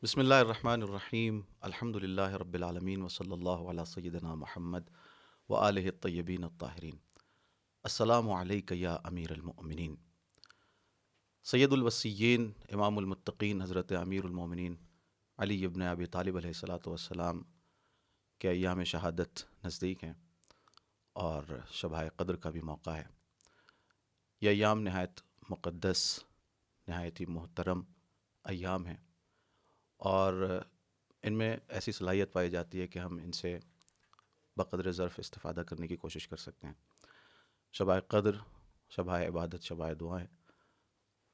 بسم اللہ الرحمن الرحیم الحمد للہ رب العالمین وصلی اللہ علی سیدنا محمد وآلہ الطیبین الطاہرین۔ السلام علیک یا امیر المؤمنین۔ سید الوصیین امام المتقین حضرت امیر المؤمنین علی ابن ابی طالب علیہ الصلاۃ والسلام کے ایام شہادت نزدیک ہیں اور شبہ قدر کا بھی موقع ہے۔ یہ ایام نہایت مقدس، نہایت ہی محترم ایام ہیں اور ان میں ایسی صلاحیت پائی جاتی ہے کہ ہم ان سے بقدر ظرف استفادہ کرنے کی کوشش کر سکتے ہیں۔ شبہ قدر، شبہ عبادت، شبہ دعائیں،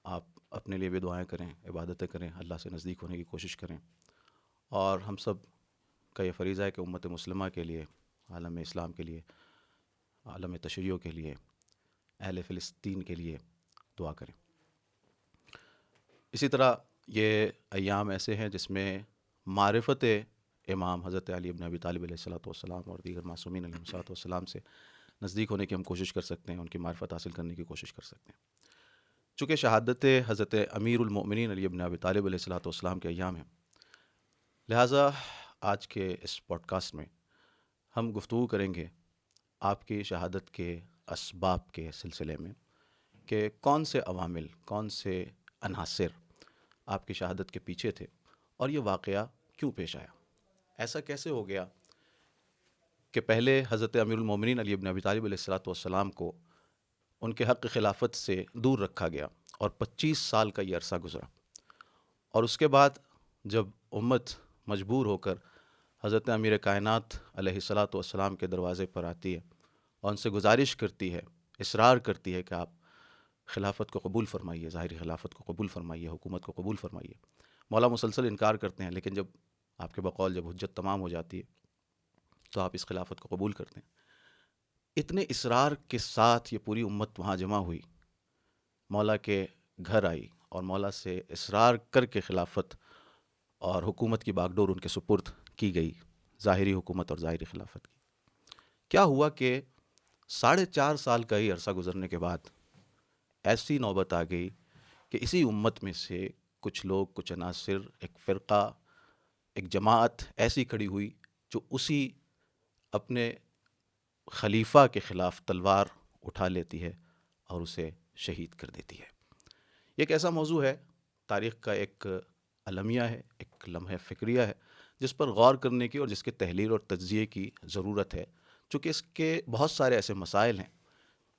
آپ اپنے لیے بھی دعائیں کریں، عبادتیں کریں، اللہ سے نزدیک ہونے کی کوشش کریں، اور ہم سب کا یہ فریضہ ہے کہ امت مسلمہ کے لیے، عالم اسلام کے لیے، عالم تشیع کے لیے، اہل فلسطین کے لیے دعا کریں۔ اسی طرح یہ ایام ایسے ہیں جس میں معرفت امام حضرت علی ابن ابی طالب علیہ الصلاۃ والسلام اور دیگر معصومین علیہ الصلاۃ والسلام سے نزدیک ہونے کی ہم کوشش کر سکتے ہیں، ان کی معرفت حاصل کرنے کی کوشش کر سکتے ہیں۔ چونکہ شہادت حضرت امیر المؤمنین علی ابن ابی طالب علیہ الصلاۃ والسلام کے ایام ہیں، لہٰذا آج کے اس پوڈ کاسٹ میں ہم گفتگو کریں گے آپ کی شہادت کے اسباب کے سلسلے میں کہ کون سے عوامل، کون سے عناصر آپ کی شہادت کے پیچھے تھے اور یہ واقعہ کیوں پیش آیا۔ ایسا کیسے ہو گیا کہ پہلے حضرت امیر المومنین علی ابن ابی طالب علیہ الصلاۃ والسلام کو ان کے حق خلافت سے دور رکھا گیا اور 25 سال کا یہ عرصہ گزرا، اور اس کے بعد جب امت مجبور ہو کر حضرت امیر کائنات علیہ الصلاۃ والسلام کے دروازے پر آتی ہے اور ان سے گزارش کرتی ہے، اصرار کرتی ہے کہ آپ خلافت کو قبول فرمائیے، ظاہری خلافت کو قبول فرمائیے، حکومت کو قبول فرمائیے، مولا مسلسل انکار کرتے ہیں، لیکن جب آپ کے بقول جب حجت تمام ہو جاتی ہے تو آپ اس خلافت کو قبول کرتے ہیں۔ اتنے اصرار کے ساتھ یہ پوری امت وہاں جمع ہوئی، مولا کے گھر آئی اور مولا سے اصرار کر کے خلافت اور حکومت کی باغ ڈور ان کے سپرد کی گئی، ظاہری حکومت اور ظاہری خلافت کی۔ کیا ہوا کہ 4.5 سال کا ہی عرصہ گزرنے کے بعد ایسی نوبت آ گئی کہ اسی امت میں سے کچھ لوگ، کچھ عناصر، ایک فرقہ، ایک جماعت ایسی کھڑی ہوئی جو اسی اپنے خلیفہ کے خلاف تلوار اٹھا لیتی ہے اور اسے شہید کر دیتی ہے۔ یہ ایک ایسا موضوع ہے، تاریخ کا ایک المیہ ہے، ایک لمحہ فکریہ ہے جس پر غور کرنے کی اور جس کے تحلیل اور تجزیے کی ضرورت ہے، چونکہ اس کے بہت سارے ایسے مسائل ہیں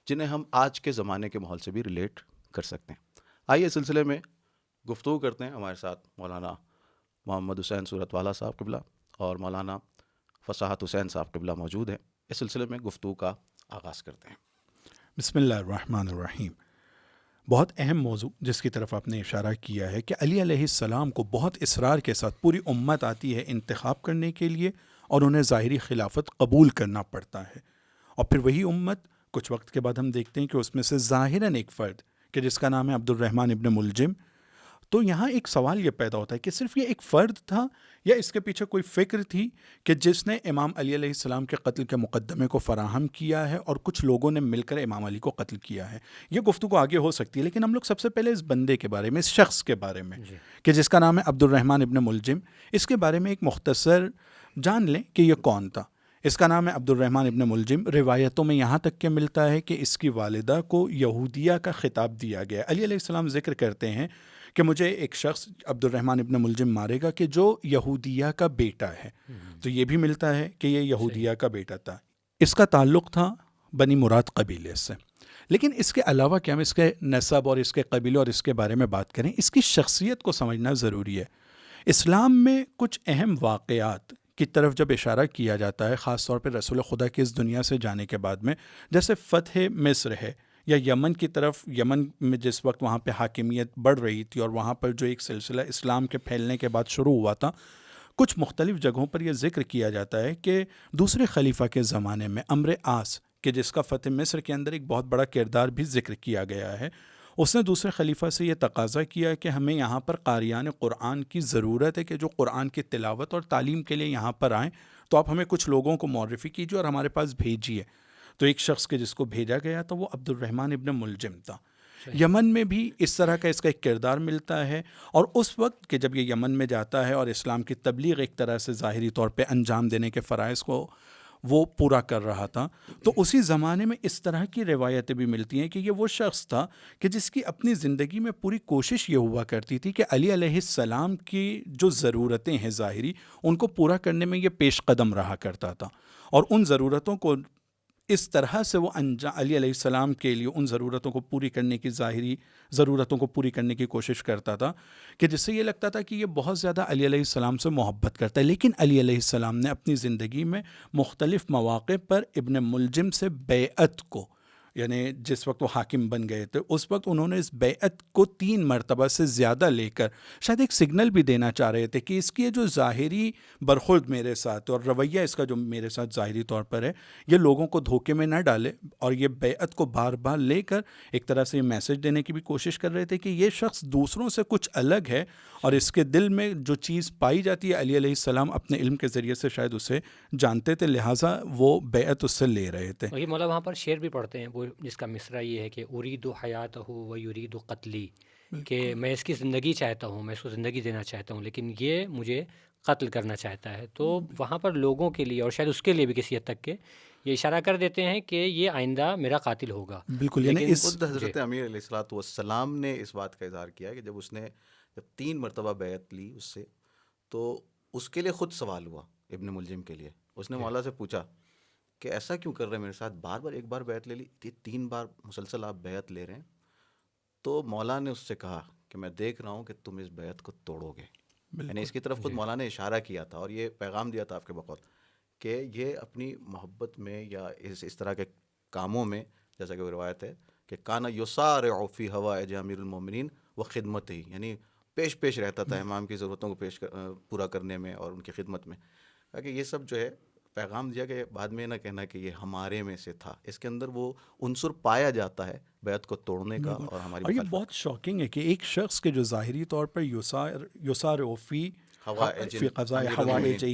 جنہیں ہم آج کے زمانے کے ماحول سے بھی ریلیٹ کر سکتے ہیں۔ آئیے اس سلسلے میں گفتگو کرتے ہیں۔ ہمارے ساتھ مولانا محمد حسین صورت والا صاحب قبلہ اور مولانا فصاحت حسین صاحب قبلہ موجود ہیں۔ اس سلسلے میں گفتگو کا آغاز کرتے ہیں۔ بسم اللہ الرحمن الرحیم۔ بہت اہم موضوع جس کی طرف آپ نے اشارہ کیا ہے کہ علی علیہ السلام کو بہت اصرار کے ساتھ پوری امت آتی ہے انتخاب کرنے کے لیے اور انہیں ظاہری خلافت قبول کرنا پڑتا ہے، اور پھر وہی امت کچھ وقت کے بعد ہم دیکھتے ہیں کہ اس میں سے ظاہراً ایک فرد کہ جس کا نام ہے عبد الرحمن ابن ملجم، تو یہاں ایک سوال یہ پیدا ہوتا ہے کہ صرف یہ ایک فرد تھا یا اس کے پیچھے کوئی فکر تھی کہ جس نے امام علی علیہ السلام کے قتل کے مقدمے کو فراہم کیا ہے اور کچھ لوگوں نے مل کر امام علی کو قتل کیا ہے۔ یہ گفتگو آگے ہو سکتی ہے، لیکن ہم لوگ سب سے پہلے اس بندے کے بارے میں، اس شخص کے بارے میں کہ جس کا نام ہے عبد الرحمن ابن ملجم، اس کے بارے میں ایک مختصر جان لیں کہ یہ کون تھا۔ اس کا نام ہے عبد الرحمن ابن ملجم۔ روایتوں میں یہاں تک کہ ملتا ہے کہ اس کی والدہ کو یہودیہ کا خطاب دیا گیا۔ علی علیہ السلام ذکر کرتے ہیں کہ مجھے ایک شخص عبد الرحمن ابن ملجم مارے گا کہ جو یہودیہ کا بیٹا ہے، تو یہ بھی ملتا ہے کہ یہ یہودیہ کا بیٹا تھا۔ اس کا تعلق تھا بنی مراد قبیلے سے۔ لیکن اس کے علاوہ کہ ہم اس کے نسب اور اس کے قبیلے اور اس کے بارے میں بات کریں، اس کی شخصیت کو سمجھنا ضروری ہے۔ اسلام میں کچھ اہم واقعات کی طرف جب اشارہ کیا جاتا ہے، خاص طور پہ رسول خدا کے اس دنیا سے جانے کے بعد میں، جیسے فتح مصر ہے یا یمن کی طرف، یمن میں جس وقت وہاں پہ حاکمیت بڑھ رہی تھی اور وہاں پر جو ایک سلسلہ اسلام کے پھیلنے کے بعد شروع ہوا تھا، کچھ مختلف جگہوں پر یہ ذکر کیا جاتا ہے کہ دوسرے خلیفہ کے زمانے میں عمرو عاص، کہ جس کا فتح مصر کے اندر ایک بہت بڑا کردار بھی ذکر کیا گیا ہے، اس نے دوسرے خلیفہ سے یہ تقاضا کیا کہ ہمیں یہاں پر قاریان قرآن کی ضرورت ہے کہ جو قرآن کی تلاوت اور تعلیم کے لیے یہاں پر آئیں، تو آپ ہمیں کچھ لوگوں کو معرفی کیجیے اور ہمارے پاس بھیجیے۔ تو ایک شخص کے جس کو بھیجا گیا تو وہ عبد الرحمن ابن ملجم تھا۔ یمن میں بھی اس طرح کا اس کا ایک کردار ملتا ہے، اور اس وقت کہ جب یہ یمن میں جاتا ہے اور اسلام کی تبلیغ ایک طرح سے ظاہری طور پہ انجام دینے کے فرائض کو وہ پورا کر رہا تھا، تو اسی زمانے میں اس طرح کی روایتیں بھی ملتی ہیں کہ یہ وہ شخص تھا کہ جس کی اپنی زندگی میں پوری کوشش یہ ہوا کرتی تھی کہ علی علیہ السلام کی جو ضرورتیں ہیں ظاہری، ان کو پورا کرنے میں یہ پیش قدم رہا کرتا تھا، اور ان ضرورتوں کو اس طرح سے وہ علی علیہ السلام کے لیے ان ضرورتوں کو پوری کرنے کی ظاہری ضرورتوں کو پوری کرنے کی کوشش کرتا تھا کہ جس سے یہ لگتا تھا کہ یہ بہت زیادہ علی علیہ السلام سے محبت کرتا ہے۔ لیکن علی علیہ السلام نے اپنی زندگی میں مختلف مواقع پر ابن ملجم سے بیعت کو، یعنی جس وقت وہ حاکم بن گئے تھے اس وقت انہوں نے اس بیعت کو 3 مرتبہ سے زیادہ لے کر شاید ایک سگنل بھی دینا چاہ رہے تھے کہ اس کی یہ جو ظاہری برخورد میرے ساتھ اور رویہ اس کا جو میرے ساتھ ظاہری طور پر ہے، یہ لوگوں کو دھوکے میں نہ ڈالے، اور یہ بیعت کو بار بار لے کر ایک طرح سے یہ میسج دینے کی بھی کوشش کر رہے تھے کہ یہ شخص دوسروں سے کچھ الگ ہے، اور اس کے دل میں جو چیز پائی جاتی ہے علی علیہ السلام اپنے علم کے ذریعے سے شاید اسے جانتے تھے، لہٰذا وہ بیعت اس سے لے رہے تھے۔ اور یہ مولا وہاں پر شعر بھی پڑھتے ہیں، وہ جس کا مصرع یہ ہے کہ ارید حیاتہ و یرید قتلی، کہ میں اس کی زندگی چاہتا ہوں، میں اس کو زندگی دینا چاہتا ہوں، لیکن یہ مجھے قتل کرنا چاہتا ہے۔ تو وہاں پر لوگوں کے لیے اور شاید اس کے لیے بھی کسی حد تک کہ یہ اشارہ کر دیتے ہیں کہ یہ آئندہ میرا قاتل ہوگا۔ بالکل، یعنی لیکن اس خود حضرت امیر علیہ الصلوۃ والسلام نے اس بات کا اظہار کیا کہ جب اس نے 3 مرتبہ بیعت لی اس سے، تو اس کے لیے خود سوال ہوا ابن ملجم کے لیے، اس نے مولا سے پوچھا کہ ایسا کیوں کر رہے ہیں میرے ساتھ، بار بار ایک بار بیعت لے لی، 3 بار مسلسل آپ بیعت لے رہے ہیں۔ تو مولا نے اس سے کہا کہ میں دیکھ رہا ہوں کہ تم اس بیعت کو توڑو گے، یعنی اس کی طرف خود مولا نے اشارہ کیا تھا اور یہ پیغام دیا تھا آپ کے بقول کہ یہ اپنی محبت میں یا اس طرح کے کاموں میں، جیسا کہ وہ روایت ہے کہ کانا یسارع فی حوائج امیر المومنین و خدمت ہی، یعنی پیش رہتا تھا امام کی ضرورتوں کو پورا کرنے میں اور ان کی خدمت میں، تاکہ یہ سب جو ہے پیغام دیا کہ بعد میں نہ کہنا کہ یہ ہمارے میں سے تھا، اس کے اندر وہ عنصر پایا جاتا ہے بیعت کو توڑنے کا اور ہماری اور یہ مخالفت۔ بہت شاکنگ ہے کہ ایک شخص کے جو ظاہری طور پر یسارع فی قضاء حوائجہ،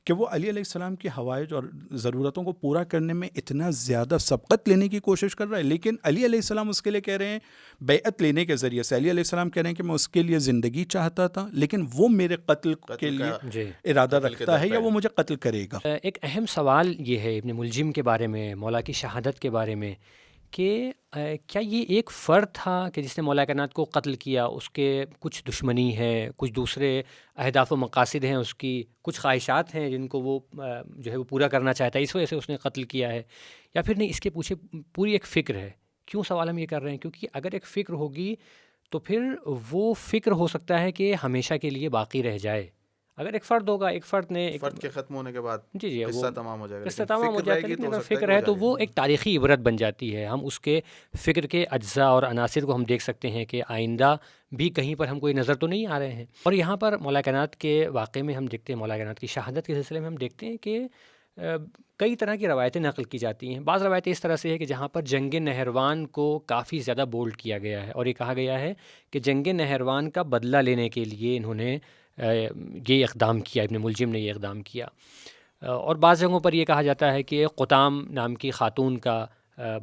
کہ وہ علی علیہ السلام کی حوائج اور ضرورتوں کو پورا کرنے میں اتنا زیادہ سبقت لینے کی کوشش کر رہا ہے، لیکن علی علیہ السلام اس کے لیے کہہ رہے ہیں بیعت لینے کے ذریعے سے، علی علیہ السلام کہہ رہے ہیں کہ میں اس کے لیے زندگی چاہتا تھا لیکن وہ میرے قتل کے لیے ارادہ رکھتا ہے یا وہ مجھے قتل کرے گا۔ ایک اہم سوال یہ ہے ابن ملجم کے بارے میں، مولا کی شہادت کے بارے میں، کہ کیا یہ ایک فرد تھا کہ جس نے مولا کائنات کو قتل کیا؟ اس کے کچھ دشمنی ہے، کچھ دوسرے اہداف و مقاصد ہیں، اس کی کچھ خواہشات ہیں جن کو وہ جو ہے وہ پورا کرنا چاہتا ہے، اس وجہ سے اس نے قتل کیا ہے، یا پھر نہیں اس کے پیچھے پوری ایک فکر ہے؟ کیوں سوال ہم یہ کر رہے ہیں؟ کیونکہ اگر ایک فکر ہوگی تو پھر وہ فکر ہو سکتا ہے کہ ہمیشہ کے لیے باقی رہ جائے۔ اگر ایک فرد ہوگا، ایک فرد نے فرد کے ختم ہونے کے بعد جی قصہ تمام ہو جائے گا، قصہ تمام ہو جاتا ہے، لیکن اگر فکر ہے تو وہ ایک تاریخی عبرت بن جاتی ہے۔ ہم اس کے فکر کے اجزاء اور عناصر کو ہم دیکھ سکتے ہیں کہ آئندہ بھی کہیں پر ہم کوئی نظر تو نہیں آ رہے ہیں۔ اور یہاں پر مولا کائنات کے واقعے میں ہم دیکھتے ہیں، مولا کائنات کی شہادت کے سلسلے میں ہم دیکھتے ہیں کہ کئی طرح کی روایتیں نقل کی جاتی ہیں۔ بعض روایتیں اس طرح سے ہے کہ جہاں پر جنگ نہروان کو کافی زیادہ بولڈ کیا گیا ہے، اور یہ کہا گیا ہے کہ جنگ نہروان کا بدلہ لینے کے لیے انہوں نے یہ اقدام کیا، ابن ملجم نے یہ اقدام کیا۔ اور بعض جگہوں پر یہ کہا جاتا ہے کہ قطام نام کی خاتون کا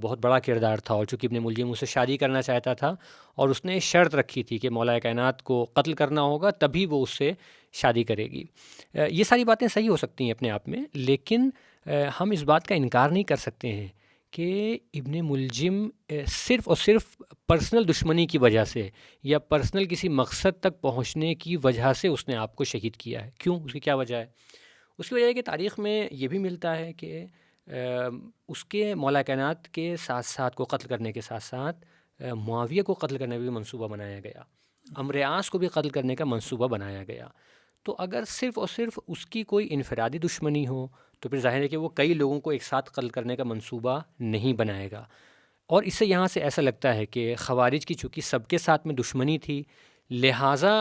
بہت بڑا کردار تھا، اور چونکہ ابن ملجم اسے شادی کرنا چاہتا تھا اور اس نے شرط رکھی تھی کہ مولا کائنات کو قتل کرنا ہوگا تبھی وہ اس سے شادی کرے گی۔ یہ ساری باتیں صحیح ہو سکتی ہیں اپنے آپ میں، لیکن ہم اس بات کا انکار نہیں کر سکتے ہیں کہ ابن ملجم صرف اور صرف پرسنل دشمنی کی وجہ سے یا پرسنل کسی مقصد تک پہنچنے کی وجہ سے اس نے آپ کو شہید کیا ہے۔ کیوں؟ اس کی کیا وجہ ہے؟ اس کی وجہ ہے کہ تاریخ میں یہ بھی ملتا ہے کہ اس کے مولا کائنات کے ساتھ ساتھ کو قتل کرنے کے ساتھ ساتھ معاویہ کو قتل کرنے کا بھی منصوبہ بنایا گیا، عمرو عاص کو بھی قتل کرنے کا منصوبہ بنایا گیا۔ تو اگر صرف اور صرف اس کی کوئی انفرادی دشمنی ہو تو پھر ظاہر ہے کہ وہ کئی لوگوں کو ایک ساتھ قتل کرنے کا منصوبہ نہیں بنائے گا۔ اور اس سے یہاں سے ایسا لگتا ہے کہ خوارج کی چونکہ سب کے ساتھ میں دشمنی تھی، لہٰذا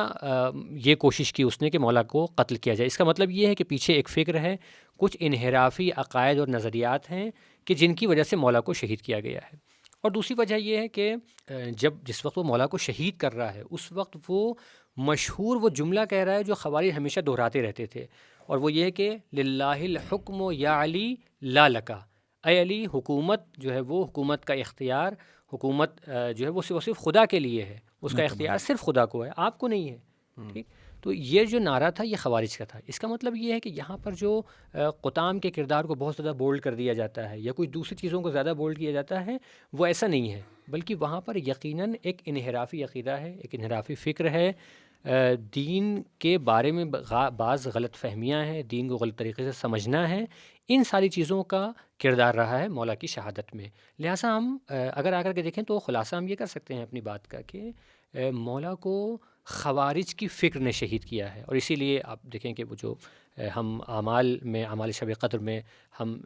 یہ کوشش کی اس نے کہ مولا کو قتل کیا جائے۔ اس کا مطلب یہ ہے کہ پیچھے ایک فکر ہے، کچھ انحرافی عقائد اور نظریات ہیں کہ جن کی وجہ سے مولا کو شہید کیا گیا ہے۔ اور دوسری وجہ یہ ہے کہ جس وقت وہ مولا کو شہید کر رہا ہے اس وقت وہ مشہور وہ جملہ کہہ رہا ہے جو خوارج ہمیشہ دہراتے رہتے تھے، اور وہ یہ ہے کہ للہ الحکم یا علی لا لکا، اے علی حکومت جو ہے وہ حکومت کا اختیار حکومت جو ہے وہ صرف خدا کے لیے ہے، اس کا اختیار صرف خدا کو ہے، آپ کو نہیں ہے، ٹھیک. تو یہ جو نعرہ تھا یہ خوارج کا تھا. اس کا مطلب یہ ہے کہ یہاں پر جو قطام کے کردار کو بہت زیادہ بولڈ کر دیا جاتا ہے یا کوئی دوسری چیزوں کو زیادہ بولڈ کیا جاتا ہے، وہ ایسا نہیں ہے، بلکہ وہاں پر یقیناً ایک انحرافی عقیدہ ہے، ایک انحرافی فکر ہے، دین کے بارے میں بعض غلط فہمیاں ہیں، دین کو غلط طریقے سے سمجھنا ہے. ان ساری چیزوں کا کردار رہا ہے مولا کی شہادت میں. لہٰذا ہم اگر آ کر کے دیکھیں تو خلاصہ ہم یہ کر سکتے ہیں اپنی بات کا کہ مولا کو خوارج کی فکر نے شہید کیا ہے. اور اسی لیے آپ دیکھیں کہ وہ جو ہم اعمال شب قدر میں ہم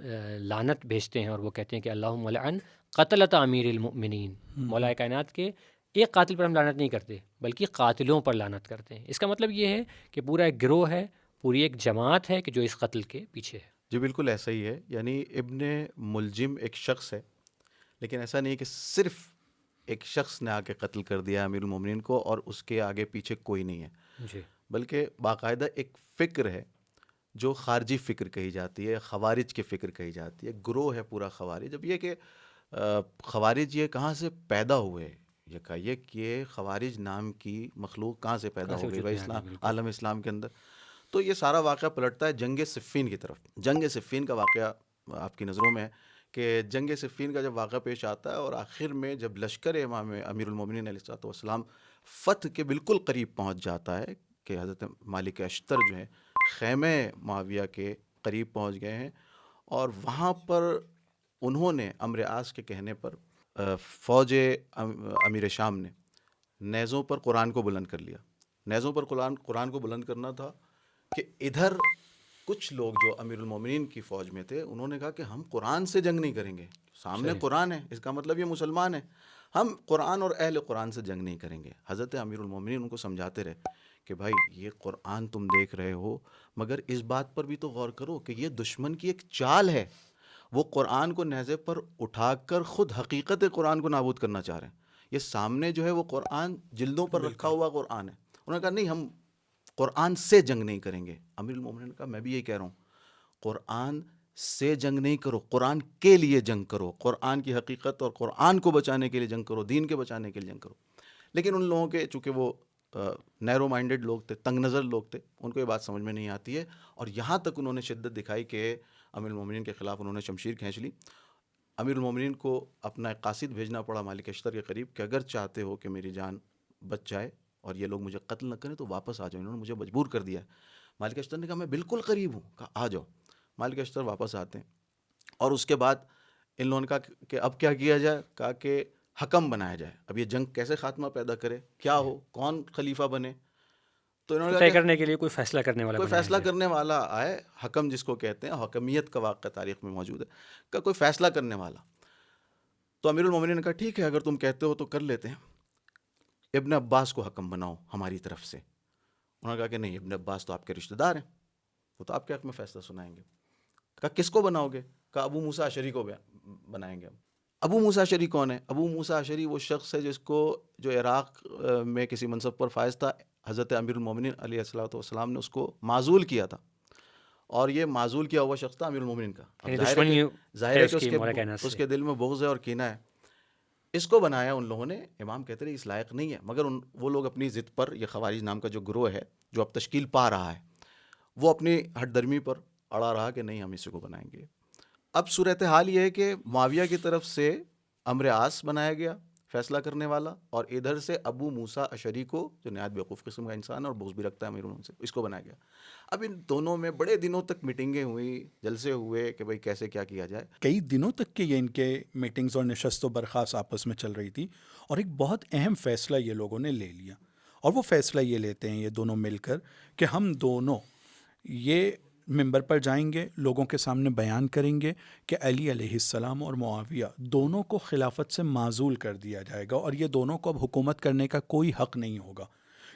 لعنت بھیجتے ہیں اور وہ کہتے ہیں کہ اللہم لعن قتلۃ امیر المؤمنین، مولا کائنات کے ایک قاتل پر ہم لعنت نہیں کرتے بلکہ قاتلوں پر لعنت کرتے ہیں. اس کا مطلب یہ ہے کہ پورا ایک گروہ ہے، پوری ایک جماعت ہے کہ جو اس قتل کے پیچھے ہے. جی بالکل ایسا ہی ہے. یعنی ابن ملجم ایک شخص ہے، لیکن ایسا نہیں کہ صرف ایک شخص نے آ کے قتل کر دیا امیر المومنین کو اور اس کے آگے پیچھے کوئی نہیں ہے، جی بلکہ باقاعدہ ایک فکر ہے جو خارجی فکر کہی جاتی ہے، خوارج کی فکر کہی جاتی ہے، گروہ ہے پورا خوارج. اب یہ کہ خوارج یہ کہاں سے پیدا ہوئے، یہ کہ خوارج نام کی مخلوق کہاں سے پیدا ہو گئی بھائی عالم اسلام کے اندر. تو یہ سارا واقعہ پلٹتا ہے جنگ صفین کی طرف. جنگ صفین کا واقعہ آپ کی نظروں میں ہے کہ جنگ صفین کا جب واقعہ پیش آتا ہے اور آخر میں جب لشکر امام امیر المومنین علیہ الصلوۃ والسلام فتح کے بالکل قریب پہنچ جاتا ہے کہ حضرت مالک اشتر جو ہیں خیمے معاویہ کے قریب پہنچ گئے ہیں، اور وہاں پر انہوں نے امر عاص کے کہنے پر فوج امیر شام نے نیزوں پر قرآن کو بلند کر لیا. نیزوں پر قرآن کو بلند کرنا تھا کہ ادھر کچھ لوگ جو امیر المومنین کی فوج میں تھے انہوں نے کہا کہ ہم قرآن سے جنگ نہیں کریں گے، سامنے قرآن ہے، اس کا مطلب یہ مسلمان ہے، ہم قرآن اور اہل قرآن سے جنگ نہیں کریں گے. حضرت امیر المومنین ان کو سمجھاتے رہے کہ بھائی یہ قرآن تم دیکھ رہے ہو، مگر اس بات پر بھی تو غور کرو کہ یہ دشمن کی ایک چال ہے، وہ قرآن کو نیزے پر اٹھا کر خود حقیقت قرآن کو نابود کرنا چاہ رہے ہیں. یہ سامنے جو ہے وہ قرآن جلدوں پر رکھا ہوا قرآن ہے. انہوں نے کہا نہیں، ہم قرآن سے جنگ نہیں کریں گے. امیر المومنین نے کہا میں بھی یہی کہہ رہا ہوں، قرآن سے جنگ نہیں کرو، قرآن کے لیے جنگ کرو، قرآن کی حقیقت اور قرآن کو بچانے کے لیے جنگ کرو، دین کے بچانے کے لیے جنگ کرو. لیکن ان لوگوں کے چونکہ وہ نیرو مائنڈڈ لوگ تھے، تنگ نظر لوگ تھے، ان کو یہ بات سمجھ میں نہیں آتی ہے، اور یہاں تک انہوں نے شدت دکھائی کہ امیر المومنین کے خلاف انہوں نے شمشیر کھینچ لی. امیر المومنین کو اپنا ایک قاصد بھیجنا پڑا مالک اشتر کے قریب کہ اگر چاہتے ہو کہ میری جان بچ جائے اور یہ لوگ مجھے قتل نہ کریں تو واپس آ جاؤ، انہوں نے مجھے مجبور کر دیا ہے. مالک اشتر نے کہا میں بالکل قریب ہوں. کہا آ جاؤ. مالک اشتر واپس آتے ہیں اور اس کے بعد ان لوگوں نے کہا کہ اب کیا کیا جائے. کہا کہ حکم بنایا جائے، اب یہ جنگ کیسے خاتمہ پیدا کرے، کیا ہو، کون خلیفہ بنے. تو انہوں نے طے کرنے کے لیے کوئی فیصلہ کرنے والا، کوئی فیصلہ کرنے والا آئے، حکم جس کو کہتے ہیں، حکمیت کا واقعہ تاریخ میں موجود ہے، کہ کوئی فیصلہ کرنے والا. تو امیر المومنین نے کہا ٹھیک ہے، اگر تم کہتے ہو تو کر لیتے ہیں، ابن عباس کو حکم بناؤ ہماری طرف سے. انہوں نے کہا کہ نہیں، ابن عباس تو آپ کے رشتہ دار ہیں، وہ تو آپ کے حق میں فیصلہ سنائیں گے. کہا کس کو بناؤ گے؟ کہا ابو موسیٰ اشعری کو بنائیں گے ہم. ابو موسیٰ اشعری کون ہے؟ ابو موسیٰ اشعری وہ شخص ہے جو عراق میں کسی منصب پر فائز تھا. حضرت امیر المومنین علیہ الصلوۃ والسلام نے اس کو معزول کیا تھا، اور یہ معزول کیا ہوا شخص تھا امیر المومنین کا. ظاہر ہے کہ اس کے دل میں بغض ہے اور کینہ ہے. اس کو بنایا ان لوگوں نے. امام کہتے رہے اس لائق نہیں ہے، مگر وہ لوگ اپنی ضد پر، یہ خوارج نام کا جو گروہ ہے جو اب تشکیل پا رہا ہے، وہ اپنی ہٹ درمی پر اڑا رہا کہ نہیں ہم اسی کو بنائیں گے. اب صورتحال یہ ہے کہ معاویہ کی طرف سے امر عاص بنایا گیا فیصلہ کرنے والا، اور ادھر سے ابو موسیٰ اشعری کو، جو نہایت بیوقوف قسم کا انسان ہے اور بغض بھی رکھتا ہے امیر المومنین سے، اس کو بنایا گیا. اب ان دونوں میں بڑے دنوں تک میٹنگیں ہوئی، جلسے ہوئے کہ بھئی کیسے کیا کیا جائے. کئی دنوں تک کہ یہ ان کے میٹنگز اور نشست و برخاست آپس میں چل رہی تھی، اور ایک بہت اہم فیصلہ یہ لوگوں نے لے لیا. اور وہ فیصلہ یہ لیتے ہیں یہ دونوں مل کر کہ ہم دونوں یہ ممبر پر جائیں گے، لوگوں کے سامنے بیان کریں گے کہ علی علیہ السلام اور معاویہ دونوں کو خلافت سے معزول کر دیا جائے گا، اور یہ دونوں کو اب حکومت کرنے کا کوئی حق نہیں ہوگا.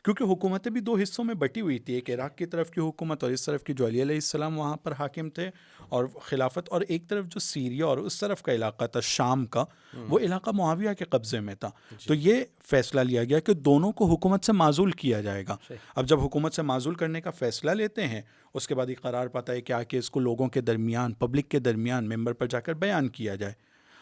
کیونکہ حکومتیں بھی دو حصوں میں بٹی ہوئی تھی، ایک عراق کی طرف کی حکومت اور اس طرف کی جو علی علیہ السلام وہاں پر حاکم تھے اور خلافت، اور ایک طرف جو سیریا اور اس طرف کا علاقہ تھا شام کا، وہ علاقہ معاویہ کے قبضے میں تھا. تو یہ فیصلہ لیا گیا کہ دونوں کو حکومت سے معزول کیا جائے گا. اب جب حکومت سے معزول کرنے کا فیصلہ لیتے ہیں، اس کے بعد یہ قرار پاتا ہے کہ آ کے اس کو لوگوں کے درمیان، پبلک کے درمیان ممبر پر جا کر بیان کیا جائے.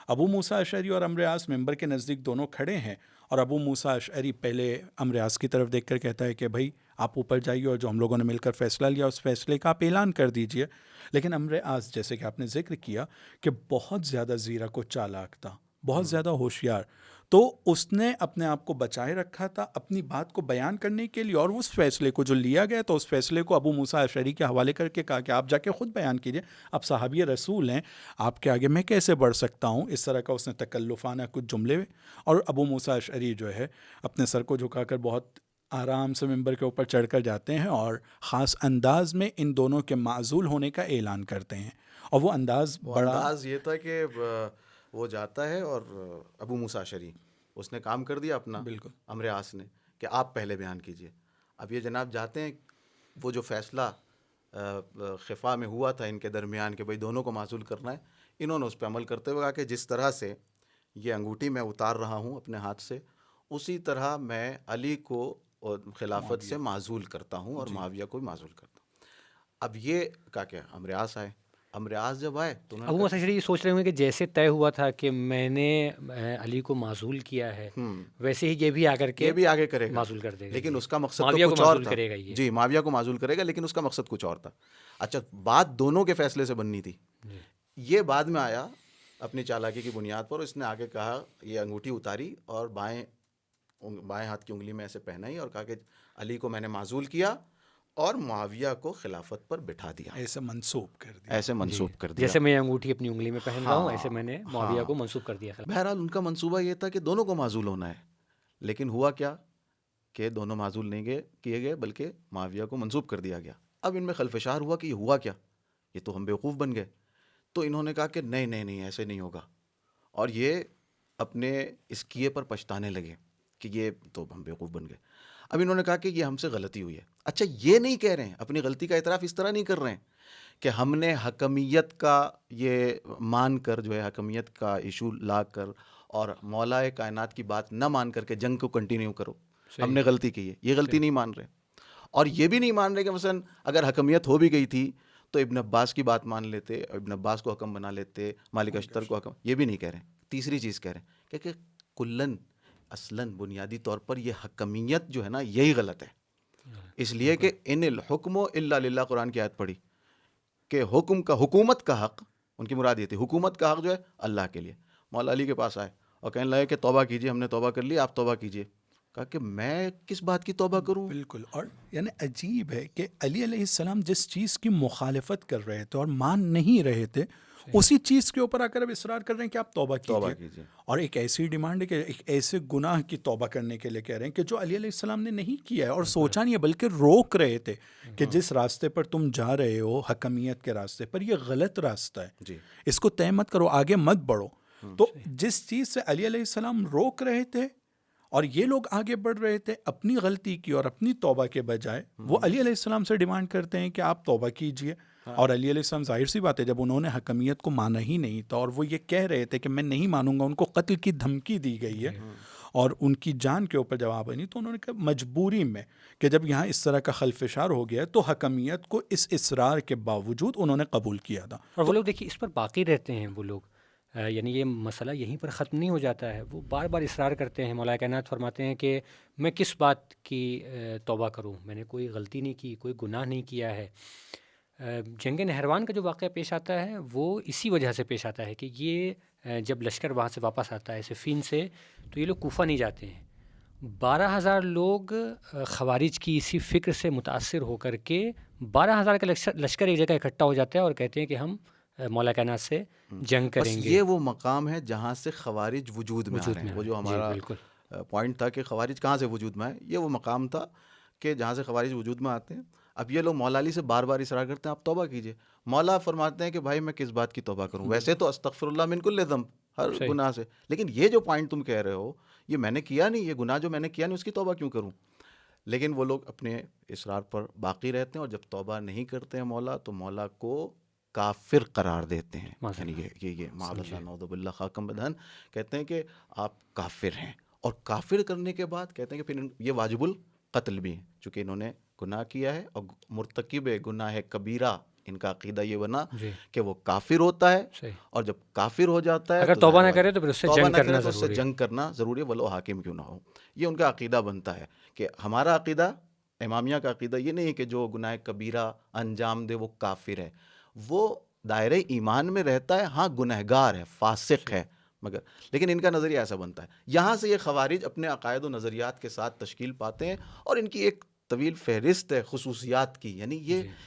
ابو موسیٰ اشعری اور عمرو عاص ممبر کے نزدیک دونوں کھڑے ہیں، اور ابو موسیٰ اشعری پہلے عمرو عاص کی طرف دیکھ کر کہتا ہے کہ بھائی آپ اوپر جائیے اور جو ہم لوگوں نے مل کر فیصلہ لیا اس فیصلے کا آپ اعلان کر دیجئے. لیکن عمرو عاص، جیسے کہ آپ نے ذکر کیا کہ بہت زیادہ زیرک و چالاک تھا، بہت زیادہ ہوشیار، تو اس نے اپنے آپ کو بچائے رکھا تھا اپنی بات کو بیان کرنے کے لیے، اور اس فیصلے کو جو لیا گیا تو اس فیصلے کو ابو موسیٰ اشعری کے حوالے کر کے کہا کہ آپ جا کے خود بیان کیجئے، آپ صحابی رسول ہیں، آپ کے آگے میں کیسے بڑھ سکتا ہوں. اس طرح کا اس نے تکلفانہ کچھ جملے، اور ابو موسیٰ اشعری جو ہے اپنے سر کو جھکا کر بہت آرام سے ممبر کے اوپر چڑھ کر جاتے ہیں اور خاص انداز میں ان دونوں کے معزول ہونے کا اعلان کرتے ہیں. اور وہ انداز انداز یہ تھا کہ وہ جاتا ہے اور ابو موسیٰ اشعری اس نے کام کر دیا اپنا، بالکل عمرو عاص نے، کہ آپ پہلے بیان کیجئے. اب یہ جناب جاتے ہیں، وہ جو فیصلہ خفا میں ہوا تھا ان کے درمیان کہ بھئی دونوں کو معزول کرنا ہے، انہوں نے اس پہ عمل کرتے ہوئے کہا کہ جس طرح سے یہ انگوٹھی میں اتار رہا ہوں اپنے ہاتھ سے، اسی طرح میں علی کو خلافت سے معزول کرتا ہوں اور معاویہ کو بھی معزول کرتا ہوں. اب یہ کہا کہ عمرو عاص آئے. عمرو عاص جب آئے تو انہوں نے ابو موسیٰ اشعری یہ سوچ رہے ہوں گے کہ جیسے طے ہوا تھا کہ میں نے علی کو معزول کیا ہے، ویسے ہی یہ بھی آ کر کے یہ بھی آگے کرے گا، معزول کر دے گا، لیکن اس کا مقصد معاویہ تو کو کچھ اور معزول تھا. کرے گا یہ. جی، معاویہ کو معزول کرے گا، لیکن اس کا مقصد کچھ اور تھا. اچھا، بات دونوں کے فیصلے سے بننی تھی. یہ بعد میں آیا اپنی چالاکی کی بنیاد پر. اس نے آگے کہا، یہ انگوٹھی اتاری اور بائیں ہاتھ کی انگلی میں ایسے پہنائی اور کہا کہ علی کو میں نے معزول کیا اور معاویہ کو خلافت پر بٹھا دیا، ایسے منسوب کر دیا. ایسے منسوب کر دیا. جیسے میں انگوٹھی اپنی انگلی میں پہن رہا ہوں، ایسے میں نے معاویہ کو منسوب کر دیا. بہرحال ان کا منصوبہ یہ تھا کہ دونوں کو معزول ہونا ہے، لیکن ہوا کیا کہ دونوں معزول نہیں کیے گئے بلکہ معاویہ کو منسوب کر دیا گیا. اب ان میں خلفشار ہوا کہ یہ ہوا کیا، یہ تو ہم بیوقوف بن گئے. تو انہوں نے کہا کہ نہیں ایسے نہیں ہوگا، اور یہ اپنے اس کیے پر پچھتانے لگے کہ یہ تو ہم بیوقوف بن گئے. اب انہوں نے کہا کہ یہ ہم سے غلطی ہوئی ہے. اچھا، یہ نہیں کہہ رہے ہیں، اپنی غلطی کا اعتراف اس طرح نہیں کر رہے ہیں کہ ہم نے حکمیت کا یہ مان کر، جو ہے حکمیت کا ایشو لا کر اور مولا کائنات کی بات نہ مان کر کے جنگ کو کنٹینیو کرو، ہم نے غلطی کی ہے، یہ غلطی نہیں مان رہے. اور یہ بھی نہیں مان رہے کہ مثلا اگر حکمیت ہو بھی گئی تھی تو ابن عباس کی بات مان لیتے، ابن عباس کو حکم بنا لیتے، مالک اشتر کو حکم. یہ بھی نہیں کہہ رہے ہیں. تیسری چیز کہہ رہے ہیں کہ کلن اصلاً بنیادی طور پر یہ حکمیت جو ہے نا، یہی غلط ہے. اس لیے کہ ان الحکم الا للہ، قرآن کی آیت پڑھی کہ حکومت کا حق، ان کی مراد یہ تھی حکومت کا حق جو ہے اللہ کے لیے. مولا علی کے پاس آئے اور کہنے لگے کہ توبہ کیجئے، ہم نے توبہ کر لی، آپ توبہ کیجئے. کہا کہ میں کس بات کی توبہ کروں؟ بالکل. اور یعنی عجیب ہے کہ علی علیہ السلام جس چیز کی مخالفت کر رہے تھے اور مان نہیں رہے تھے، اسی چیز کے اوپر آ کر اب اصرار کر رہے ہیں کہ آپ توبہ کیجئے. اور ایک ایسی ڈیمانڈ ہے کہ ایک ایسے گناہ کی توبہ کرنے کے لیے کہہ رہے ہیں کہ جو علی علیہ السلام نے نہیں کیا ہے اور سوچا نہیں ہے، بلکہ روک رہے تھے کہ جس راستے پر تم جا رہے ہو، حکمیت کے راستے پر، یہ غلط راستہ ہے، اس کو طے مت کرو، آگے مت بڑھو. تو جس چیز سے علی علیہ السلام روک رہے تھے اور یہ لوگ آگے بڑھ رہے تھے اپنی غلطی کی اور اپنی توبہ کے بجائے، وہ علی علیہ السلام سے ڈیمانڈ کرتے ہیں کہ آپ توبہ کیجئے. اور علی علیہ السلام، ظاہر سی بات ہے، جب انہوں نے حکمیت کو مانا ہی نہیں تھا اور وہ یہ کہہ رہے تھے کہ میں نہیں مانوں گا، ان کو قتل کی دھمکی دی گئی ہے اور ان کی جان کے اوپر جواب نہیں، تو انہوں نے کہا مجبوری میں کہ جب یہاں اس طرح کا خلفشار ہو گیا تو حکمیت کو اس اصرار کے باوجود انہوں نے قبول کیا تھا. اور وہ لوگ دیکھیے اس پر باقی رہتے ہیں، وہ لوگ یعنی یہ مسئلہ یہیں پر ختم نہیں ہو جاتا ہے، وہ بار بار اصرار کرتے ہیں. مولا کائنات فرماتے ہیں کہ میں کس بات کی توبہ کروں، میں نے کوئی غلطی نہیں کی، کوئی گناہ نہیں کیا ہے. جنگ نہروان کا جو واقعہ پیش آتا ہے وہ اسی وجہ سے پیش آتا ہے کہ یہ جب لشکر وہاں سے واپس آتا ہے صفین سے، تو یہ لوگ کوفہ نہیں جاتے ہیں. 12,000 لوگ خوارج کی اسی فکر سے متاثر ہو کر کے 12,000 کا لشکر ایک جگہ اکٹھا ہو جاتا ہے اور کہتے ہیں کہ ہم مولا کائنات سے جنگ کریں گے. یہ وہ مقام ہے جہاں سے خوارج وجود میں آ رہے ہیں. وہ جو ہمارا پوائنٹ تھا کہ خوارج کہاں سے وجود میں آئے، یہ وہ مقام تھا کہ جہاں سے خوارج وجود میں آتے ہیں. اب یہ لوگ مولا علی سے بار بار اصرار کرتے ہیں آپ توبہ کیجئے. مولا فرماتے ہیں کہ بھائی میں کس بات کی توبہ کروں، ویسے تو استغفر اللہ من کل ذنب، ہر گناہ سے، لیکن یہ جو پوائنٹ تم کہہ رہے ہو یہ میں نے کیا نہیں، یہ گناہ جو میں نے کیا نہیں اس کی توبہ کیوں کروں. لیکن وہ لوگ اپنے اصرار پر باقی رہتے ہیں اور جب توبہ نہیں کرتے ہیں مولا تو مولا کو کافر قرار دیتے ہیں. یعنی یہ معاذ اللہ نعوذ باللہ خاکم بدہن کہتے ہیں کہ آپ کافر ہیں. اور کافر کرنے کے بعد کہتے ہیں کہ پھر یہ واجب القتل بھی ہیں، چونکہ انہوں نے گناہ کیا ہے اور مرتکب گناہ کبیرہ ان کا عقیدہ یہ بنا جی کہ وہ کافر ہوتا ہے، صحیح. اور جب کافر ہو جاتا ہے اگر تو توبہ ظاہر نہ کرے تو پھر اس سے توبہ جنگ نہ کرے کرنا تو اس سے ضروری ہے. جنگ کرنا ضروری ہے، ولو حاکم کیوں نہ ہو. یہ ان کا عقیدہ بنتا ہے کہ ہمارا عقیدہ، امامیہ کا عقیدہ یہ نہیں ہے کہ جو گناہ کبیرہ انجام دے وہ کافر ہے، وہ دائرۂ ایمان میں رہتا ہے، ہاں گنہگار ہے، فاسق ہے، مگر لیکن ان کا نظریہ ایسا بنتا ہے. یہاں سے یہ خوارج اپنے عقائد و نظریات کے ساتھ تشکیل پاتے ہیں، اور ان کی ایک طویل فہرست ہے خصوصیات کی. یعنی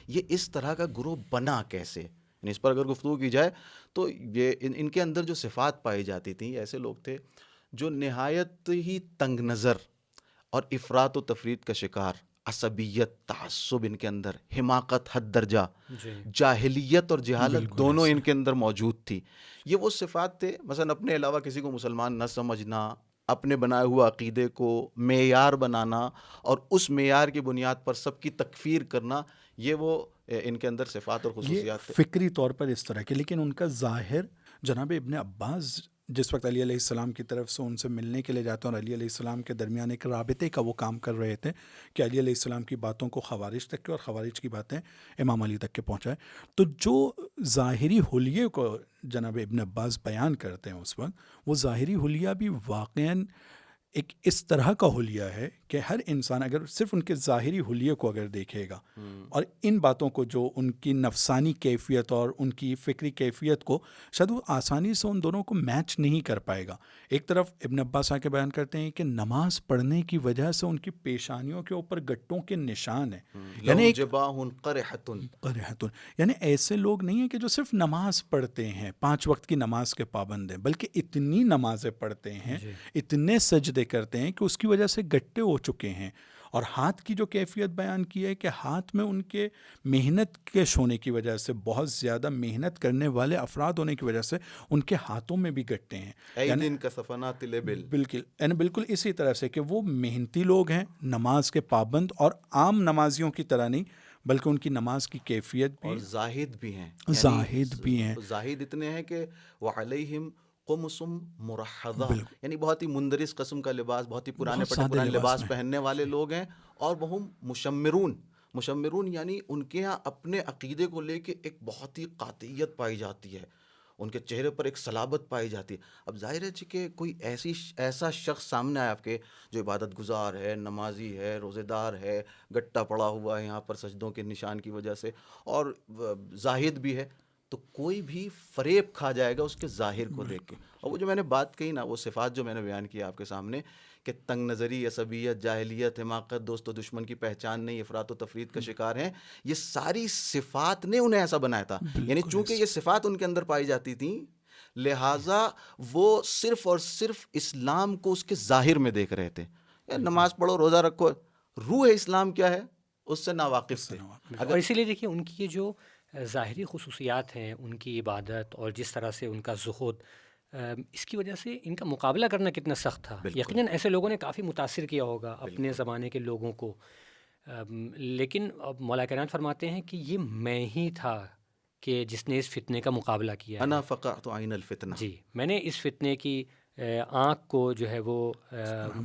یہ اس طرح کا گروہ بنا کیسے، یعنی اس پر اگر گفتگو کی جائے تو یہ ان کے اندر جو صفات پائی جاتی تھیں، ایسے لوگ تھے جو نہایت ہی تنگ نظر اور افراط و تفرید کا شکار، عصبیت، تعصب ان کے اندر، حماقت حد درجہ، جاہلیت اور جہالت دونوں ان کے اندر موجود تھی. یہ وہ صفات تھے، مثلا اپنے علاوہ کسی کو مسلمان نہ سمجھنا، اپنے بنائے ہوئے عقیدے کو معیار بنانا اور اس معیار کی بنیاد پر سب کی تکفیر کرنا، یہ وہ ان کے اندر صفات اور خصوصیات تھے. یہ فکری طور پر اس طرح کے، لیکن ان کا ظاہر جناب ابن عباس جس وقت علی علیہ السلام کی طرف سے ان سے ملنے کے لیے جاتے ہیں اور علی علیہ السلام کے درمیان ایک رابطے کا وہ کام کر رہے تھے کہ علی علیہ السلام کی باتوں کو خوارج تک کے اور خوارج کی باتیں امام علی تک کے پہنچائے، تو جو ظاہری حلیے کو جناب ابن عباس بیان کرتے ہیں اس وقت، وہ ظاہری حلیہ بھی واقعاً ایک اس طرح کا حلیہ ہے کہ ہر انسان اگر صرف ان کے ظاہری حلیے کو اگر دیکھے گا اور ان باتوں کو، جو ان کی نفسانی کیفیت اور ان کی فکری کیفیت کو، شاید وہ آسانی سے ان دونوں کو میچ نہیں کر پائے گا. ایک طرف ابن عباس آ کے بیان کرتے ہیں کہ نماز پڑھنے کی وجہ سے ان کی پیشانیوں کے اوپر گٹوں کے نشان ہیں، یعنی قرحتن، یعنی ایسے لوگ نہیں ہیں کہ جو صرف نماز پڑھتے ہیں، 5 وقت کی نماز کے پابند ہیں، بلکہ اتنی نمازیں پڑھتے ہیں، اتنے سجدے کرتے ہیں کہ اس کی وجہ سے گٹے ہو چکے ہیں. اور ہاتھ کی جو کیفیت بیان کی ہے کہ ہاتھ میں ان کے محنت کش ہونے کی وجہ سے، بہت زیادہ محنت کرنے والے افراد ہونے کی وجہ سے ان کے ہاتھوں میں بھی گٹے ہیں. بالکل اسی طرح سے کہ وہ محنتی لوگ ہیں، نماز کے پابند، اور عام نمازیوں کی طرح نہیں، بلکہ ان کی نماز کی کیفیت بھی، اور زاہد بھی ہیں، زاہد اتنے ہیں کہ وعلیہم قمصم مرحضہ، یعنی بہت ہی مندرس قسم کا لباس، بہت ہی پرانے لباس پہننے والے لوگ ہیں. اور وہ مشمرون یعنی ان کے ہاں اپنے عقیدے کو لے کے ایک بہت ہی قاطعیت پائی جاتی ہے، ان کے چہرے پر ایک صلابت پائی جاتی ہے. اب ظاہر ہے کہ کوئی ایسا شخص سامنے آیا آپ کے جو عبادت گزار ہے، نمازی ہے، روزے دار ہے، گٹا پڑا ہوا ہے یہاں پر سجدوں کے نشان کی وجہ سے، اور زاہد بھی ہے، تو کوئی بھی فریب کھا جائے گا اس کے ظاہر کو دیکھ کے. اور وہ جو میں نے بات کہی نا، وہ صفات جو میں نے بیان کی آپ کے سامنے کہ تنگ نظری، عصبیت، جاہلیت، حماقت، دوست و دشمن کی پہچان نہیں، افراط و تفرید کا شکار ہیں، یہ ساری صفات نے انہیں ایسا بنایا تھا. یعنی چونکہ یہ صفات ان کے اندر پائی جاتی تھیں، لہٰذا وہ صرف اور صرف اسلام کو اس کے ظاہر میں دیکھ رہے تھے. نماز پڑھو، روزہ رکھو، روح اسلام کیا ہے اس سے ناواقف تھے. اور اسی لیے دیکھیے ان کی یہ جو ظاہری خصوصیات ہیں، ان کی عبادت اور جس طرح سے ان کا زہد، اس کی وجہ سے ان کا مقابلہ کرنا کتنا سخت تھا. یقیناً ایسے لوگوں نے کافی متاثر کیا ہوگا اپنے زمانے کے لوگوں کو، لیکن مولا کائنات فرماتے ہیں کہ یہ میں ہی تھا کہ جس نے اس فتنے کا مقابلہ کیا ہے. انا فقعت عین الفتنہ، جی، میں نے اس فتنے کی آنکھ کو جو ہے وہ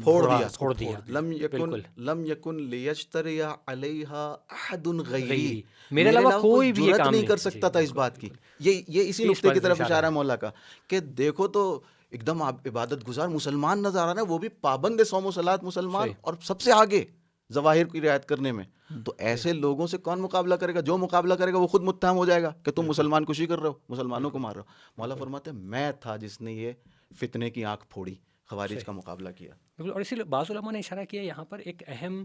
پھوڑ دیا. لم یکن لیجتری علیہا احد غیری، میرے علاوہ کوئی بھی یہ جرأت کام نہیں کر سکتا تھا اس بات کی. یہ اسی نقطے کی طرف اشارہ ہے مولا کا کہ دیکھو تو ایک دم آپ عبادت گزار مسلمان نظر آ رہے ہیں، وہ بھی پابند صوم و صلاۃ مسلمان، اور سب سے آگے ظواہر کی رعایت کرنے میں. تو ایسے لوگوں سے کون مقابلہ کرے گا؟ جو مقابلہ کرے گا وہ خود متہم ہو جائے گا کہ تم مسلمان کشی کر رہے ہو، مسلمانوں کو مار رہے ہو. مولا فرماتے ہیں میں تھا جس نے یہ فتنے کی آنکھ پھوڑی، خوارج کا مقابلہ کیا. بالکل. اور اسی لیے بعض علماء نے اشارہ کیا یہاں پر ایک اہم،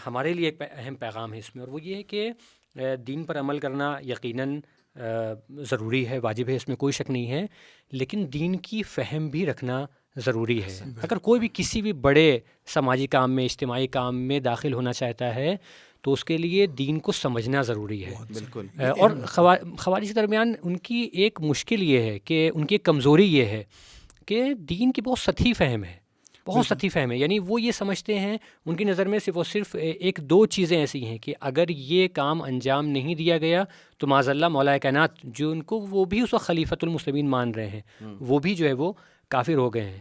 ہمارے لیے ایک اہم پیغام ہے اس میں، اور وہ یہ ہے کہ دین پر عمل کرنا یقیناً ضروری ہے، واجب ہے، اس میں کوئی شک نہیں ہے، لیکن دین کی فہم بھی رکھنا ضروری ہے. اگر کوئی بھی کسی بھی بڑے سماجی کام میں، اجتماعی کام میں داخل ہونا چاہتا ہے تو اس کے لیے دین کو سمجھنا ضروری ہے. بالکل. اور خوارج کے درمیان ان کی ایک مشکل یہ ہے کہ ان کی ایک کمزوری یہ ہے کہ دین کی بہت سطحی فہم ہے، بہت سطحی فہم ہے. یعنی وہ یہ سمجھتے ہیں، ان کی نظر میں صرف 1-2 چیزیں ایسی ہیں کہ اگر یہ کام انجام نہیں دیا گیا تو معاذ اللہ مولا کائنات جو ان کو، وہ بھی اس وقت خلیفۃ المسلمین مان رہے ہیں، وہ بھی جو ہے وہ کافر ہو گئے ہیں.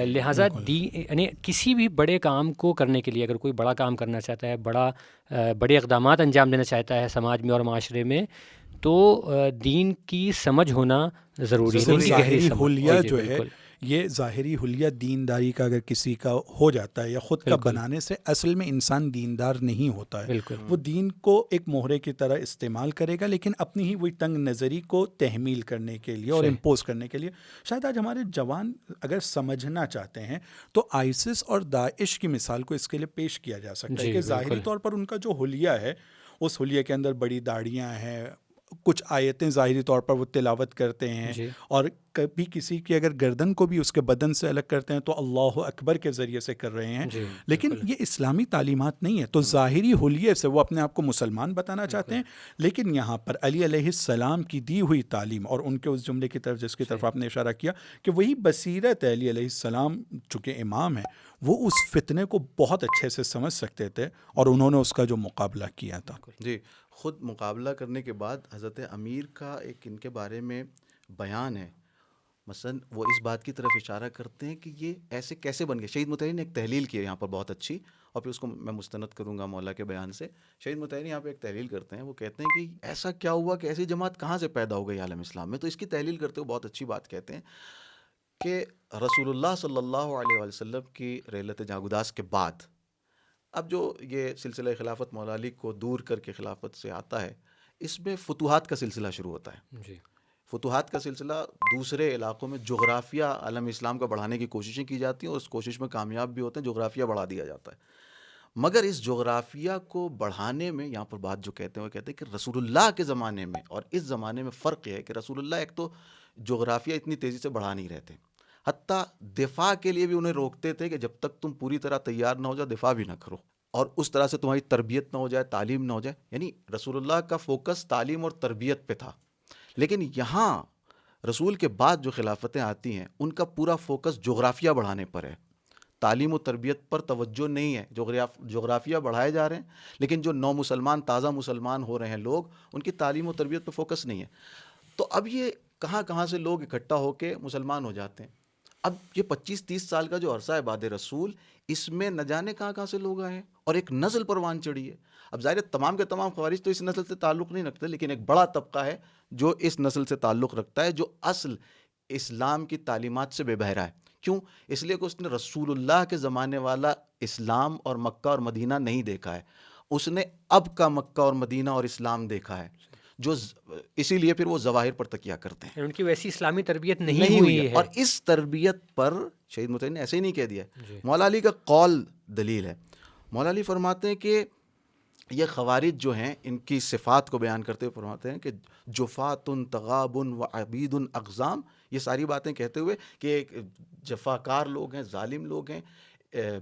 لہٰذا یعنی کسی بھی بڑے کام کو کرنے کے لیے اگر کوئی بڑا کام کرنا چاہتا ہے، بڑے اقدامات انجام دینا چاہتا ہے سماج میں اور معاشرے میں، تو دین کی سمجھ ہونا ضروری ہے، صرف دین کی گہری ظاہری سمجھ۔ حلیہ جی جو ہے، بالکل یہ ظاہری حلیہ دینداری کا اگر کسی کا ہو جاتا ہے یا خود کا بالکل بنانے سے اصل میں انسان دیندار نہیں ہوتا ہے. بالکل وہ دین کو ایک مہرے کی طرح استعمال کرے گا، لیکن اپنی ہی وہی تنگ نظری کو تحمیل کرنے کے لیے اور صحیح۔ امپوز کرنے کے لیے. شاید آج ہمارے جوان اگر سمجھنا چاہتے ہیں تو آئسس اور داعش کی مثال کو اس کے لیے پیش کیا جا سکتا ہے جی کہ ظاہری بالکل طور پر ان کا جو حلیہ ہے، اس حلیہ کے اندر بڑی داڑیاں ہیں، کچھ آیتیں ظاہری طور پر وہ تلاوت کرتے ہیں، جی اور کبھی کسی کی اگر گردن کو بھی اس کے بدن سے الگ کرتے ہیں تو اللہ اکبر کے ذریعے سے کر رہے ہیں. جی لیکن بالکل یہ اسلامی تعلیمات نہیں ہے. تو ظاہری حلیے سے وہ اپنے آپ کو مسلمان بتانا چاہتے ہیں، لیکن یہاں پر علی علیہ السلام کی دی ہوئی تعلیم اور ان کے اس جملے کی طرف جس کی طرف آپ نے اشارہ کیا کہ وہی بصیرت ہے، علی علیہ السلام چونکہ امام ہے وہ اس فتنے کو بہت اچھے سے سمجھ سکتے تھے اور انہوں نے اس کا جو مقابلہ کیا تھا. جی، خود مقابلہ کرنے کے بعد حضرت امیر کا ایک ان کے بارے میں بیان ہے. مثلا وہ اس بات کی طرف اشارہ کرتے ہیں کہ یہ ایسے کیسے بن گئے. شہید مطہری نے ایک تحلیل کی ہے یہاں پر بہت اچھی، اور پھر اس کو میں مستند کروں گا مولا کے بیان سے. شہید مطہری یہاں پہ ایک تحلیل کرتے ہیں، وہ کہتے ہیں کہ ایسا کیا ہوا کہ ایسی جماعت کہاں سے پیدا ہو گئی عالم اسلام میں. تو اس کی تحلیل کرتے ہوئے بہت اچھی بات کہتے ہیں کہ رسول اللہ صلی اللہ علیہ وآلہ وسلم کی رحلت جاگوداز کے بعد اب جو یہ سلسلہ خلافت مولا علی کو دور کر کے خلافت سے آتا ہے، اس میں فتوحات کا سلسلہ شروع ہوتا ہے. جی فتوحات کا سلسلہ دوسرے علاقوں میں جغرافیہ عالم اسلام کا بڑھانے کی کوششیں کی جاتی ہیں اور اس کوشش میں کامیاب بھی ہوتے ہیں، جغرافیہ بڑھا دیا جاتا ہے. مگر اس جغرافیہ کو بڑھانے میں یہاں پر بات جو کہتے ہیں وہ کہتے ہیں کہ رسول اللہ کے زمانے میں اور اس زمانے میں فرق یہ ہے کہ رسول اللہ ایک تو جغرافیہ اتنی تیزی سے بڑھا نہیں رہتے، حتیٰ دفاع کے لیے بھی انہیں روکتے تھے کہ جب تک تم پوری طرح تیار نہ ہو جاؤ دفاع بھی نہ کرو، اور اس طرح سے تمہاری تربیت نہ ہو جائے، تعلیم نہ ہو جائے. یعنی رسول اللہ کا فوکس تعلیم اور تربیت پہ تھا. لیکن یہاں رسول کے بعد جو خلافتیں آتی ہیں ان کا پورا فوکس جغرافیہ بڑھانے پر ہے، تعلیم و تربیت پر توجہ نہیں ہے. جغرافیہ بڑھائے جا رہے ہیں، لیکن جو نو مسلمان تازہ مسلمان ہو رہے ہیں لوگ، ان کی تعلیم و تربیت پہ فوکس نہیں ہے. تو اب یہ کہاں کہاں سے لوگ اکٹھا ہو کے مسلمان ہو جاتے ہیں. اب یہ 25-30 سال کا جو عرصہ ہے بعد رسول، اس میں نہ جانے کہاں کہاں سے لوگ آئے ہیں اور ایک نسل پروان چڑھی ہے. اب ظاہر ہے تمام کے تمام خوارج تو اس نسل سے تعلق نہیں رکھتے، لیکن ایک بڑا طبقہ ہے جو اس نسل سے تعلق رکھتا ہے، جو اصل اسلام کی تعلیمات سے بے بہرا ہے. کیوں؟ اس لیے کہ اس نے رسول اللہ کے زمانے والا اسلام اور مکہ اور مدینہ نہیں دیکھا ہے، اس نے اب کا مکہ اور مدینہ اور اسلام دیکھا ہے، جو اسی لیے پھر وہ ظواہر پر تکیہ کرتے ہیں. ان کی ویسی اسلامی تربیت نہیں ہوئی ہے. اور اس تربیت پر شہید مطہری نے ایسے ہی نہیں کہہ دیا. جی مولا علی کا قول دلیل ہے. مولا علی فرماتے ہیں کہ یہ خوارج جو ہیں ان کی صفات کو بیان کرتے ہوئے فرماتے ہیں کہ جفات تغاب و عبید اقزام، یہ ساری باتیں کہتے ہوئے کہ جفاکار لوگ ہیں، ظالم لوگ ہیں،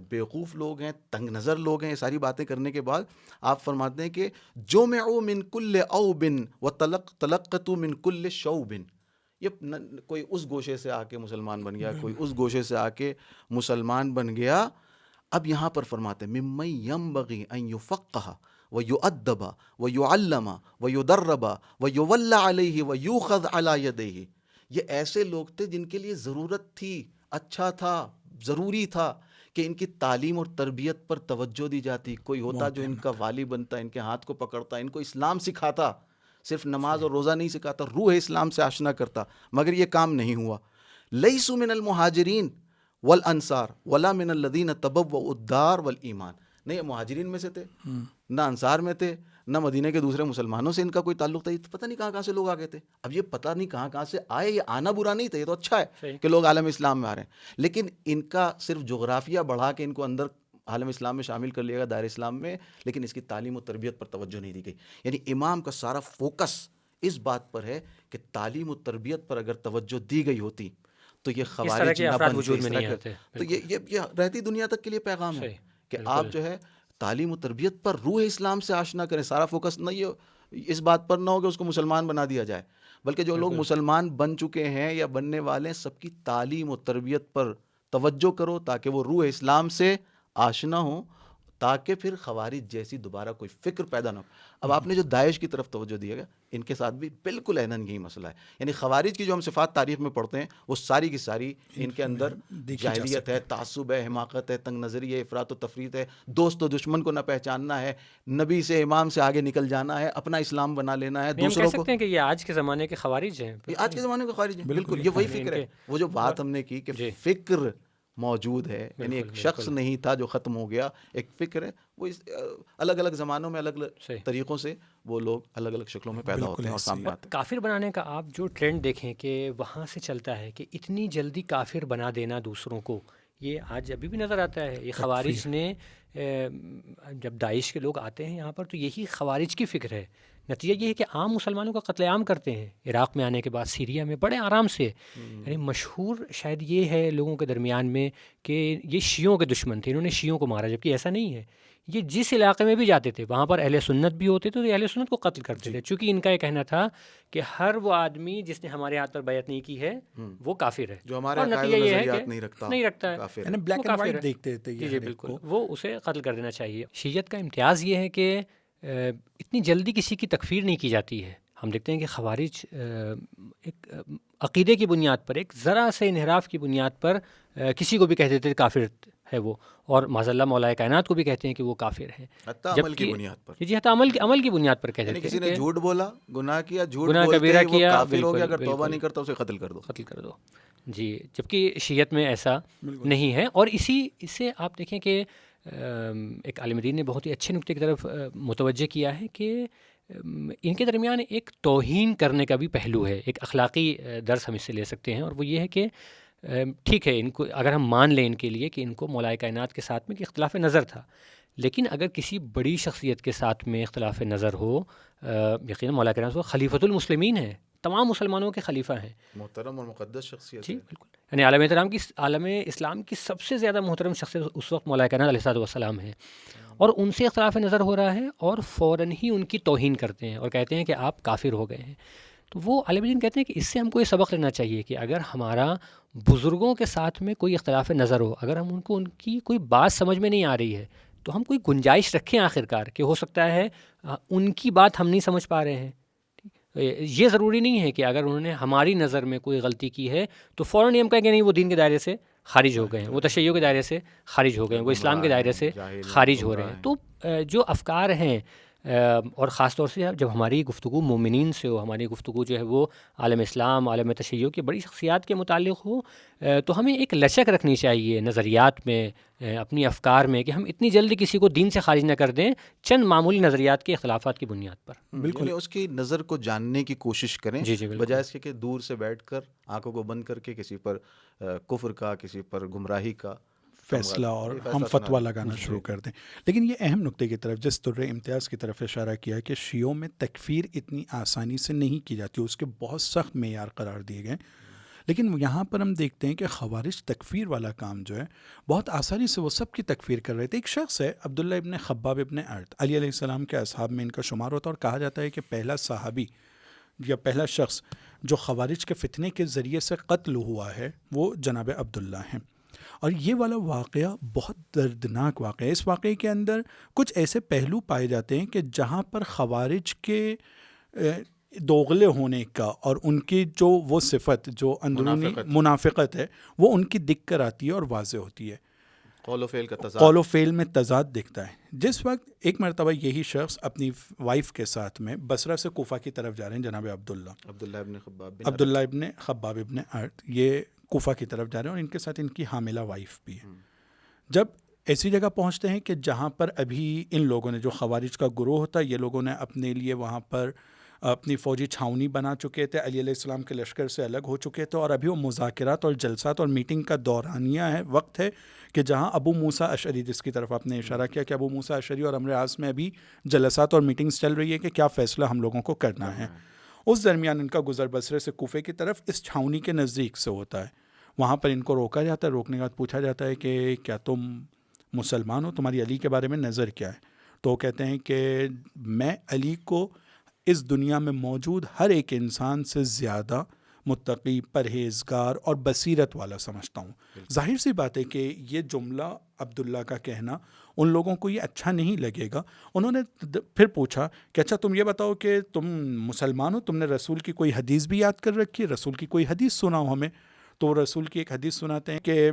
بیوقوف لوگ ہیں، تنگ نظر لوگ ہیں. یہ ساری باتیں کرنے کے بعد آپ فرماتے ہیں کہ جمعوا من کل اوب وتلقتوا من کل شوب. یہ کوئی اس گوشے سے آ کے مسلمان بن گیا، کوئی اس گوشے سے آ کے مسلمان بن گیا. اب یہاں پر فرماتے ہیں ممن ينبغي ان يفقه ويؤدب ويعلم ويدرب ويولى عليه ويؤخذ على يديه. یہ ایسے لوگ تھے جن کے لیے ضرورت تھی، اچھا تھا، ضروری تھا کہ ان کی تعلیم اور تربیت پر توجہ دی جاتی. کوئی ہوتا جو ان کا والی بنتا، ان کے ہاتھ کو پکڑتا، ان کو اسلام سکھاتا، صرف نماز اور روزہ نہیں سکھاتا، روح اسلام سے آشنا کرتا. مگر یہ کام نہیں ہوا. لیسوا من المہاجرین والانصار ولا من الذین تبوؤا الدار والایمان. نہیں یہ مہاجرین میں سے تھے، نہ انصار میں تھے، نہ مدینہ کے دوسرے مسلمانوں سے ان کا کوئی تعلق تھا. یہ پتہ نہیں کہاں کہاں سے لوگ آ گئے تھے. اب یہ پتہ نہیں کہاں کہاں سے آئے، یہ آنا برا نہیں تھا، یہ تو اچھا ہے کہ لوگ عالم اسلام میں آ رہے ہیں. لیکن ان کا صرف جغرافیہ بڑھا کے ان کو اندر عالم اسلام میں شامل کر لیا گیا، دائر اسلام میں، لیکن اس کی تعلیم و تربیت پر توجہ نہیں دی گئی. یعنی امام کا سارا فوکس اس بات پر ہے کہ تعلیم و تربیت پر اگر توجہ دی گئی ہوتی تو یہ خوارج نہ بنتے. تو یہ رہتی دنیا تک کے لیے پیغام ہے کہ آپ جو ہے تعلیم و تربیت پر روح اسلام سے آشنا کریں. سارا فوکس نہیں اس بات پر نہ ہو کہ اس کو مسلمان بنا دیا جائے، بلکہ جو لوگ مسلمان بن چکے ہیں یا بننے والے ہیں، سب کی تعلیم و تربیت پر توجہ کرو تاکہ وہ روح اسلام سے آشنا ہوں، تاکہ پھر خوارج جیسی دوبارہ کوئی فکر پیدا نہ ہو. اب آپ نے جو داعش کی طرف توجہ دیا گیا، ان کے ساتھ بھی بالکل عیناً یہی مسئلہ ہے. یعنی خوارج کی جو ہم صفات تاریخ میں پڑھتے ہیں وہ ساری کی ساری ان کے اندر جاہلیت ہے، تعصب ہے، حماقت ہے، تنگ نظری ہے، افراط و تفریط ہے، دوست و دشمن کو نہ پہچاننا ہے، نبی سے امام سے آگے نکل جانا ہے، اپنا اسلام بنا لینا ہے، ہم دوسروں کہہ کو. سکتے ہیں کہ یہ آج کے زمانے کے خوارج ہیں. یہ آج کے زمانے کے خوارج ہیں، بالکل یہ وہی فکر ہے. وہ جو بات ہم نے کی کہ فکر موجود ہے، یعنی ایک شخص نہیں تھا جو ختم ہو گیا، ایک فکر ہے. وہ الگ الگ زمانوں میں الگ الگ طریقوں سے وہ لوگ الگ الگ شکلوں میں پیدا ہوتے ہیں اور سامنے آتے ہیں. کافر بنانے کا آپ جو ٹرینڈ دیکھیں کہ وہاں سے چلتا ہے کہ اتنی جلدی کافر بنا دینا دوسروں کو، یہ آج ابھی بھی نظر آتا ہے. یہ خوارج نے جب داعش کے لوگ آتے ہیں یہاں پر تو یہی خوارج کی فکر ہے. نتیجہ یہ ہے کہ عام مسلمانوں کا قتل عام کرتے ہیں. عراق میں آنے کے بعد سیریا میں بڑے آرام سے، یعنی مشہور شاید یہ ہے لوگوں کے درمیان میں کہ یہ شیعوں کے دشمن تھے، انہوں نے شیعوں کو مارا، جبکہ ایسا نہیں ہے. یہ جس علاقے میں بھی جاتے تھے وہاں پر اہل سنت بھی ہوتے تھے تو اہل سنت کو قتل کرتے تھے، چونکہ ان کا یہ کہنا تھا کہ ہر وہ آدمی جس نے ہمارے ہاتھ پر بیعت نہیں کی ہے وہ کافر ہے، جو ہمارے اور نتیجہ یہ ہے کہ نہیں رکھتا ہے، یعنی بلیک اینڈ وائٹ دیکھتے تھے. جی بالکل، وہ اسے قتل کر دینا چاہیے. شیعت کا امتیاز یہ ہے کہ اتنی جلدی کسی کی تکفیر نہیں کی جاتی ہے. ہم دیکھتے ہیں کہ خوارج ایک عقیدے کی بنیاد پر، ایک ذرا سے انحراف کی بنیاد پر کسی کو بھی کہہ دیتے کافر ہے وہ، اور معاذ اللہ مولا کائنات کو بھی کہتے ہیں کہ وہ کافر ہیں، حتیٰ عمل کی بنیاد پر. جی حتیٰ عمل کی بنیاد پر کہتے ہیں. کسی نے جھوٹ بولا، گناہ کیا، گناہ کبیرہ کیا، کافر ہو گیا، اگر توبہ نہیں کرتا اسے قتل کر دو. جی، جبکہ شیعت میں ایسا نہیں ہے. اور اس سے آپ دیکھیں کہ ایک عالم دین نے بہت ہی اچھے نکتے کی طرف متوجہ کیا ہے کہ ان کے درمیان ایک توہین کرنے کا بھی پہلو ہے. ایک اخلاقی درس ہم اس سے لے سکتے ہیں، اور وہ یہ ہے کہ ٹھیک ہے ان کو اگر ہم مان لیں ان کے لیے کہ ان کو مولا کائنات کے ساتھ میں اختلاف نظر تھا، لیکن اگر کسی بڑی شخصیت کے ساتھ میں اختلاف نظر ہو، یقیناً مولا کائنات وہ خلیفۃ المسلمین ہیں، تمام مسلمانوں کے خلیفہ ہیں، محترم اور مقدس شخصیت. جی بالکل. یعنی عالم اسلام کی سب سے زیادہ محترم شخصیت اس وقت مولا کائنات علیہ السلام ہیں، اور ان سے اختلاف نظر ہو رہا ہے اور فوراً ہی ان کی توہین کرتے ہیں اور کہتے ہیں کہ آپ کافر ہو گئے ہیں. تو وہ عالم دین کہتے ہیں کہ اس سے ہم کو یہ سبق لینا چاہیے کہ اگر ہمارا بزرگوں کے ساتھ میں کوئی اختلاف نظر ہو، اگر ہم ان کی کوئی بات سمجھ میں نہیں آ رہی ہے تو ہم کوئی گنجائش رکھیں آخر کار کہ ہو سکتا ہے ان کی بات ہم نہیں سمجھ پا رہے ہیں. یہ ضروری نہیں ہے کہ اگر انہوں نے ہماری نظر میں کوئی غلطی کی ہے تو فوراً ہم کہیں کہ نہیں وہ دین کے دائرے سے خارج ہو گئے ہیں، وہ تشیع کے دائرے سے خارج ہو گئے ہیں، وہ اسلام کے دائرے سے خارج ہو رہے ہیں. تو جو افکار ہیں، اور خاص طور سے جب ہماری گفتگو مومنین سے ہو، ہماری گفتگو جو ہے وہ عالم اسلام، عالم تشیع کی بڑی شخصیات کے متعلق ہو، تو ہمیں ایک لچک رکھنی چاہیے نظریات میں، اپنی افکار میں، کہ ہم اتنی جلدی کسی کو دین سے خارج نہ کر دیں چند معمولی نظریات کے اختلافات کی بنیاد پر. بالکل اس کی نظر کو جاننے کی کوشش کریں، بجائے اس کے کہ دور سے بیٹھ کر آنکھوں کو بند کر کے کسی پر کفر کا، کسی پر گمراہی کا فیصلہ اور ہم فتویٰ لگانا شروع کر دیں. لیکن یہ اہم نقطے کی طرف جس طرح امتیاز کی طرف اشارہ کیا ہے کہ شیعوں میں تکفیر اتنی آسانی سے نہیں کی جاتی، اس کے بہت سخت معیار قرار دیے گئے. لیکن یہاں پر ہم دیکھتے ہیں کہ خوارج تکفیر والا کام جو ہے بہت آسانی سے وہ سب کی تکفیر کر رہے تھے. ایک شخص ہے عبداللہ ابن خباب ابن ارت، علی علیہ السلام کے اصحاب میں ان کا شمار ہوتا ہے، اور کہا جاتا ہے کہ پہلا صحابی یا پہلا شخص جو خوارج کے فتنے کے ذریعے سے قتل ہوا ہے وہ جناب عبداللہ ہیں. اور یہ والا واقعہ بہت دردناک واقعہ ہے. اس واقعے کے اندر کچھ ایسے پہلو پائے جاتے ہیں کہ جہاں پر خوارج کے دوغلے ہونے کا اور ان کی جو وہ صفت جو اندرونی منافقت ہے وہ ان کی دکھ کر آتی ہے اور واضح ہوتی ہے. قول و فعل میں تضاد دکھتا ہے. جس وقت ایک مرتبہ یہی شخص اپنی وائف کے ساتھ میں بصرہ سے کوفہ کی طرف جا رہے ہیں، جناب عبداللہ ابن خباب ابن ارت یہ کوفہ کی طرف جا رہے ہیں اور ان کے ساتھ ان کی حاملہ وائف بھی ہے. جب ایسی جگہ پہنچتے ہیں کہ جہاں پر ابھی ان لوگوں نے، جو خوارج کا گروہ ہوتا ہے، یہ لوگوں نے اپنے لیے وہاں پر اپنی فوجی چھاؤنی بنا چکے تھے، علی علیہ السلام کے لشکر سے الگ ہو چکے تھے، اور ابھی وہ مذاکرات اور جلسات اور میٹنگ کا دورانیہ ہے، وقت ہے کہ جہاں ابو موسیٰ اشعری، جس کی طرف آپ نے اشارہ کیا کہ ابو موسیٰ اشعری اور عمرو عاص میں ابھی جلسات اور میٹنگز چل رہی ہے کہ کیا فیصلہ ہم لوگوں کو کرنا ہے. اس درمیان ان کا گزر بصرے سے کوفے کی طرف اس چھاؤنی کے نزدیک سے ہوتا ہے. وہاں پر ان کو روکا جاتا ہے. روکنے کے بعد پوچھا جاتا ہے کہ کیا تم مسلمان ہو، تمہاری علی کے بارے میں نظر کیا ہے؟ تو وہ کہتے ہیں کہ میں علی کو اس دنیا میں موجود ہر ایک انسان سے زیادہ متقی، پرہیزگار اور بصیرت والا سمجھتا ہوں۔ ظاہر سی بات ہے کہ یہ جملہ عبداللہ کا کہنا ان لوگوں کو یہ اچھا نہیں لگے گا۔ انہوں نے پھر پوچھا کہ اچھا تم یہ بتاؤ کہ تم مسلمان ہو، تم نے رسول کی کوئی حدیث بھی یاد کر رکھی ہے؟ رسول کی کوئی حدیث سناؤ ہمیں۔ تو رسول کی ایک حدیث سناتے ہیں کہ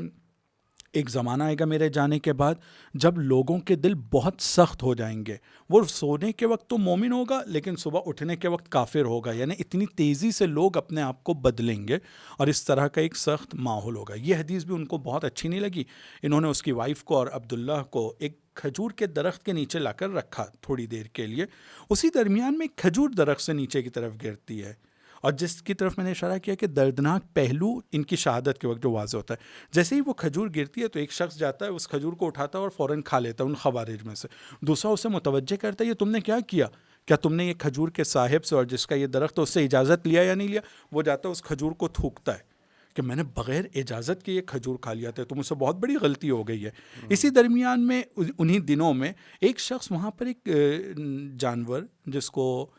ایک زمانہ آئے گا میرے جانے کے بعد جب لوگوں کے دل بہت سخت ہو جائیں گے، وہ سونے کے وقت تو مومن ہوگا لیکن صبح اٹھنے کے وقت کافر ہوگا، یعنی اتنی تیزی سے لوگ اپنے آپ کو بدلیں گے اور اس طرح کا ایک سخت ماحول ہوگا۔ یہ حدیث بھی ان کو بہت اچھی نہیں لگی۔ انہوں نے اس کی وائف کو اور عبداللہ کو ایک کھجور کے درخت کے نیچے لا کر رکھا تھوڑی دیر کے لیے۔ اسی درمیان میں ایک کھجور درخت سے نیچے کی طرف گرتی ہے، اور جس کی طرف میں نے اشارہ کیا کہ دردناک پہلو ان کی شہادت کے وقت جو واضح ہوتا ہے، جیسے ہی وہ کھجور گرتی ہے تو ایک شخص جاتا ہے، اس کھجور کو اٹھاتا ہے اور فوراً کھا لیتا ہے ان خوارج میں سے۔ دوسرا اسے متوجہ کرتا ہے یہ تم نے کیا کیا؟ کیا تم نے یہ کھجور کے صاحب سے اور جس کا یہ درخت ہے اس سے اجازت لیا یا نہیں لیا؟ وہ جاتا ہے اس کھجور کو تھوکتا ہے کہ میں نے بغیر اجازت کے یہ کھجور کھا لیا تھا، تو مجھ سے بہت بڑی غلطی ہو گئی ہے۔ اسی درمیان میں انہی دنوں میں ایک شخص وہاں پر ایک جانور جس کو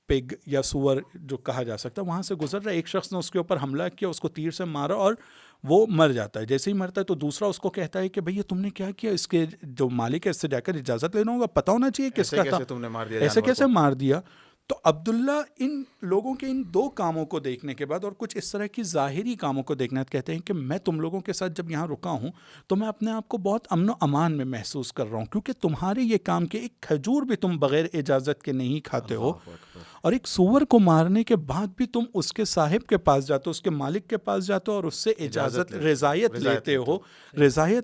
پگ یا سور جو کہا جا سکتا ہے وہاں سے گزر رہا ہے، ایک شخص نے اس کے اوپر حملہ کیا، اس کو تیر سے مارا اور وہ مر جاتا ہے۔ جیسے ہی مرتا ہے تو دوسرا اس کو کہتا ہے کہ بھئی یہ تم نے کیا کیا؟ اس کے جو مالک ہے اس سے جا کر اجازت لینا ہوگا، پتہ ہونا چاہیے کس کا تھا، ایسے تم نے مار دیا ایسے جانور کیسے کو؟ مار دیا؟ تو عبداللہ ان لوگوں کے ان دو کاموں کو دیکھنے کے بعد اور کچھ اس طرح کی ظاہری کاموں کو دیکھنا کہتے ہیں کہ میں تم لوگوں کے ساتھ جب یہاں رکا ہوں تو میں اپنے آپ کو بہت امن و امان میں محسوس کر رہا ہوں، کیونکہ تمہارے یہ کام کہ ایک کھجور بھی تم بغیر اجازت کے نہیں کھاتے ہو، اور ایک سور کو مارنے کے بعد بھی تم اس کے صاحب کے پاس جاتے ہو، اس کے مالک کے پاس جاتے ہو اور اس سے رضایت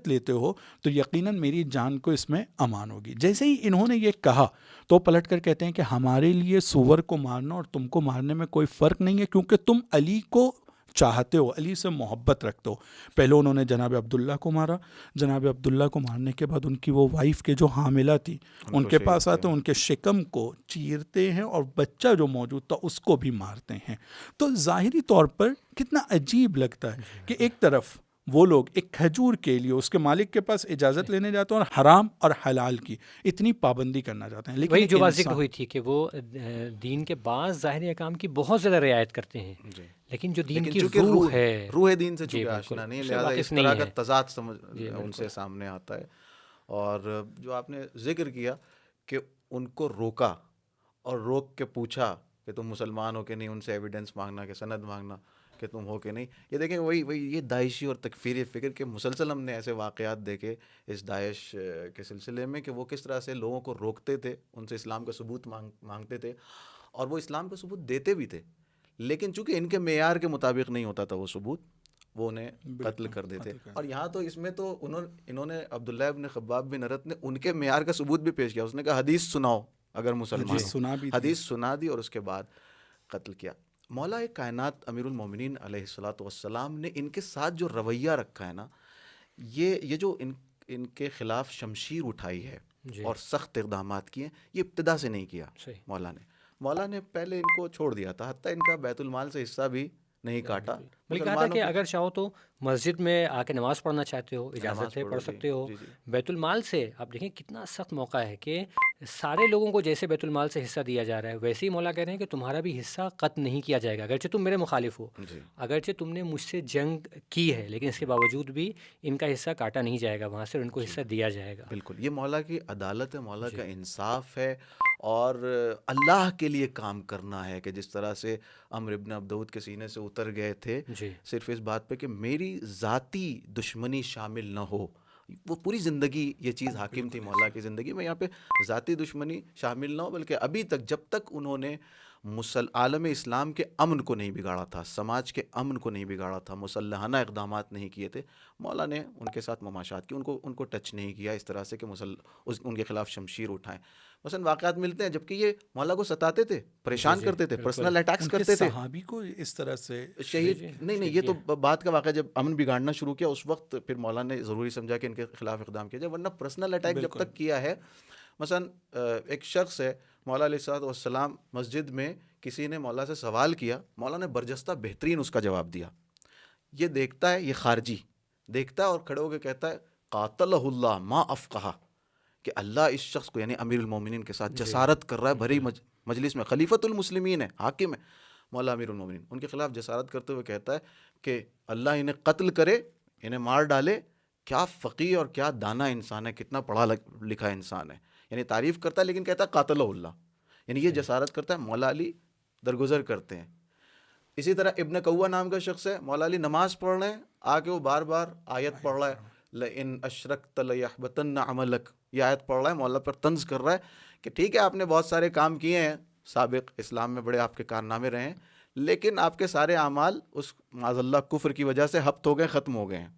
لیتے ہو، تو یقیناً میری جان کو اس میں امان ہوگی۔ جیسے ہی انہوں نے یہ کہا تو پلٹ کر کہتے ہیں کہ ہمارے لیے سور کو مارنا اور تم کو مارنے میں کوئی فرق نہیں ہے، کیونکہ تم علی کو چاہتے ہو، علی سے محبت رکھتے ہو۔ پہلے انہوں نے جناب عبداللہ کو مارا، جناب عبداللہ کو مارنے کے بعد ان کی وہ وائف کے جو حاملہ تھی ان کے پاس آتے ہیں، ان کے شکم کو چیرتے ہیں اور بچہ جو موجود تھا اس کو بھی مارتے ہیں۔ تو ظاہری طور پر کتنا عجیب لگتا ہے کہ ایک طرف وہ لوگ ایک کھجور کے لیے اس کے مالک کے پاس اجازت لینے جاتے ہیں اور حرام اور حلال کی اتنی پابندی کرنا چاہتے ہیں، لیکن وہی جو بات ذکر ہوئی تھی کہ وہ دین کے بعض ظاہری احکام کی بہت زیادہ رعایت کرتے ہیں، لیکن جو دین کی روح ہے، روح دین سے چونکہ آشنا نہیں ہے، لہٰذا اس طرح کا تضاد سمجھ ان سے سامنے آتا ہے۔ اور جو آپ نے ذکر کیا کہ ان کو روکا اور روک کے پوچھا کہ تم مسلمان ہو کہ نہیں، ان سے ایویڈنس مانگنا کہ سند مانگنا کہ تم ہو کہ نہیں، یہ دیکھیں وہی یہ داعشی اور تکفیری فکر کے مسلسل ہم نے ایسے واقعات دیکھے اس داعش کے سلسلے میں کہ وہ کس طرح سے لوگوں کو روکتے تھے، ان سے اسلام کا ثبوت مانگتے تھے اور وہ اسلام کا ثبوت دیتے بھی تھے، لیکن چونکہ ان کے معیار کے مطابق نہیں ہوتا تھا وہ ثبوت، وہ انہیں قتل کر دیتے۔ اور یہاں تو اس میں تو انہوں نے عبداللہ ابن خباب بن ارت نے ان کے معیار کا ثبوت بھی پیش کیا، اس نے کہا حدیث سناؤ اگر مسلمان، حدیث سنا دی اور اس کے بعد قتل کیا۔ مولا کائنات امیر المومنین علیہ الصلوۃ والسلام نے ان کے ساتھ جو رویہ رکھا ہے نا، یہ جو ان کے خلاف شمشیر اٹھائی ہے اور سخت اقدامات کیے، یہ ابتدا سے نہیں کیا مولا نے پہلے ان کو چھوڑ دیا تھا، حتیٰ ان کا بیت المال سے حصہ بھی نہیں کاٹا، بلکہ کہا تھا کہ اگر چاہو تو مسجد میں آ کے نماز پڑھنا چاہتے ہو اجازت ہے پڑھ سکتے ہو۔ بیت المال سے آپ دیکھیں کتنا سخت موقع ہے کہ سارے لوگوں کو جیسے بیت المال سے حصہ دیا جا رہا ہے ویسے ہی مولا کہہ رہے ہیں کہ تمہارا بھی حصہ قطع نہیں کیا جائے گا، اگرچہ تم میرے مخالف ہو، اگرچہ تم نے مجھ سے جنگ کی ہے، لیکن اس کے باوجود بھی ان کا حصہ کاٹا نہیں جائے گا، وہاں سے ان کو حصہ دیا جائے گا۔ بالکل، یہ مولا کی عدالت ہے، مولا کا انصاف ہے، اور اللہ کے لیے کام کرنا ہے کہ جس طرح سے عمرو ابن عبدود کے سینے سے اتر گئے تھے صرف اس بات پہ کہ میری ذاتی دشمنی شامل نہ ہو، وہ پوری زندگی یہ چیز حاکم تھی مولا کی زندگی میں، یہاں پہ ذاتی دشمنی شامل نہ ہو، بلکہ ابھی تک جب تک انہوں نے عالم اسلام کے امن کو نہیں بگاڑا تھا، سماج کے امن کو نہیں بگاڑا تھا، مسلحانہ اقدامات نہیں کیے تھے، مولا نے ان کے ساتھ مماشات کی، ان کو ٹچ نہیں کیا اس طرح سے کہ ان کے خلاف شمشیر اٹھائیں۔ مثلا واقعات ملتے ہیں جبکہ یہ مولا کو ستاتے تھے، پریشان کرتے تھے، پرسنل اٹیکس کرتے تھے، صحابی کو اس طرح سے شہید نہیں، یہ تو بعد کا واقعہ، جب امن بگاڑنا شروع کیا اس وقت پھر مولا نے ضروری سمجھا کہ ان کے خلاف اقدام کیا جائے، ورنہ پرسنل اٹیک جب تک کیا ہے۔ مثلا ایک شخص ہے، مولا علیہ الصلوۃ والسلام مسجد میں کسی نے مولا سے سوال کیا، مولا نے برجستہ بہترین اس کا جواب دیا، یہ دیکھتا ہے، یہ خارجی دیکھتا ہے اور کھڑے ہو کے کہتا ہے قاتلہ اللہ ما افقہ، کہ اللہ اس شخص کو، یعنی امیر المومنین کے ساتھ جسارت کر رہا ہے بھری مجلس میں، خلیفۃ المسلمین ہے، حاکم ہے، مولا امیر المومنین ان کے خلاف جسارت کرتے ہوئے کہتا ہے کہ اللہ انہیں قتل کرے، انہیں مار ڈالے، کیا فقیہ اور کیا دانا انسان ہے، کتنا پڑھا لکھا انسان ہے. یعنی تعریف کرتا ہے لیکن کہتا ہے قاتلہ اللہ، یعنی یہ جسارت کرتا ہے. مولا علی درگزر کرتے ہیں. اسی طرح ابن قوہ نام کا شخص ہے، مولا علی نماز پڑھ رہے ہیں، آ کے وہ بار بار آیت پڑھ رہا ہے لئن اشرکت لیحبطن عملک، یہ آیت پڑھ رہا ہے، مولا پر طنز کر رہا ہے کہ ٹھیک ہے آپ نے بہت سارے کام کیے ہیں، سابق اسلام میں بڑے آپ کے کارنامے رہے ہیں، لیکن آپ کے سارے اعمال اس معاذ اللہ کفر کی وجہ سے ہبط ہو گئے، ختم ہو گئے ہیں.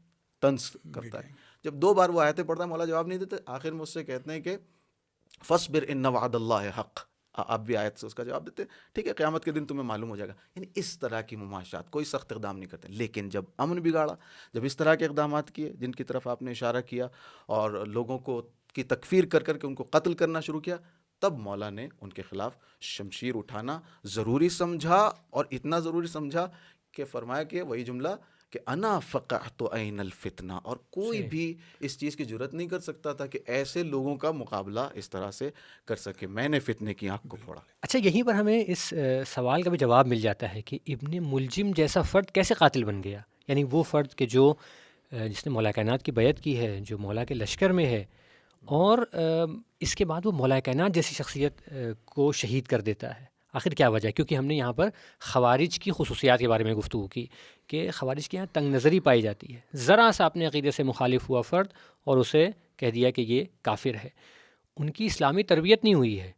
طنز کرتا ہے. جب 2 بار وہ آیتیں پڑھتا ہے مولا جواب نہیں دیتے، آخر میں اس سے کہتے ہیں کہ فاصبر ان وعد اللہ حق. آپ بھی آیت سے اس کا جواب دیتے ٹھیک ہے قیامت کے دن تمہیں معلوم ہو جائے گا. یعنی اس طرح کی مماشات، کوئی سخت اقدام نہیں کرتے. لیکن جب امن بگاڑا، جب اس طرح کے اقدامات کیے جن کی طرف آپ نے اشارہ کیا اور لوگوں کو کی تکفیر کر کر کے ان کو قتل کرنا شروع کیا، تب مولا نے ان کے خلاف شمشیر اٹھانا ضروری سمجھا، اور اتنا ضروری سمجھا کہ فرمایا کہ وہی جملہ کہ انا فقعت عین الفتنہ، اور کوئی بھی اس چیز کی جرت نہیں کر سکتا تھا کہ ایسے لوگوں کا مقابلہ اس طرح سے کر سکے، میں نے فتنے کی آنکھ کو پھوڑا. اچھا، یہیں پر ہمیں اس سوال کا بھی جواب مل جاتا ہے کہ ابن ملجم جیسا فرد کیسے قاتل بن گیا. یعنی وہ فرد کہ جو جس نے مولا کائنات کی بیعت کی ہے، جو مولا کے لشکر میں ہے، اور اس کے بعد وہ مولا کائنات جیسی شخصیت کو شہید کر دیتا ہے. آخر کیا وجہ ہے؟ کیونکہ ہم نے یہاں پر خوارج کی خصوصیات کے بارے میں گفتگو کی کہ خوارج کے یہاں تنگ نظری پائی جاتی ہے. ذرا سا اپنے عقیدے سے مخالف ہوا فرد اور اسے کہہ دیا کہ یہ کافر ہے. ان کی اسلامی تربیت نہیں ہوئی ہے،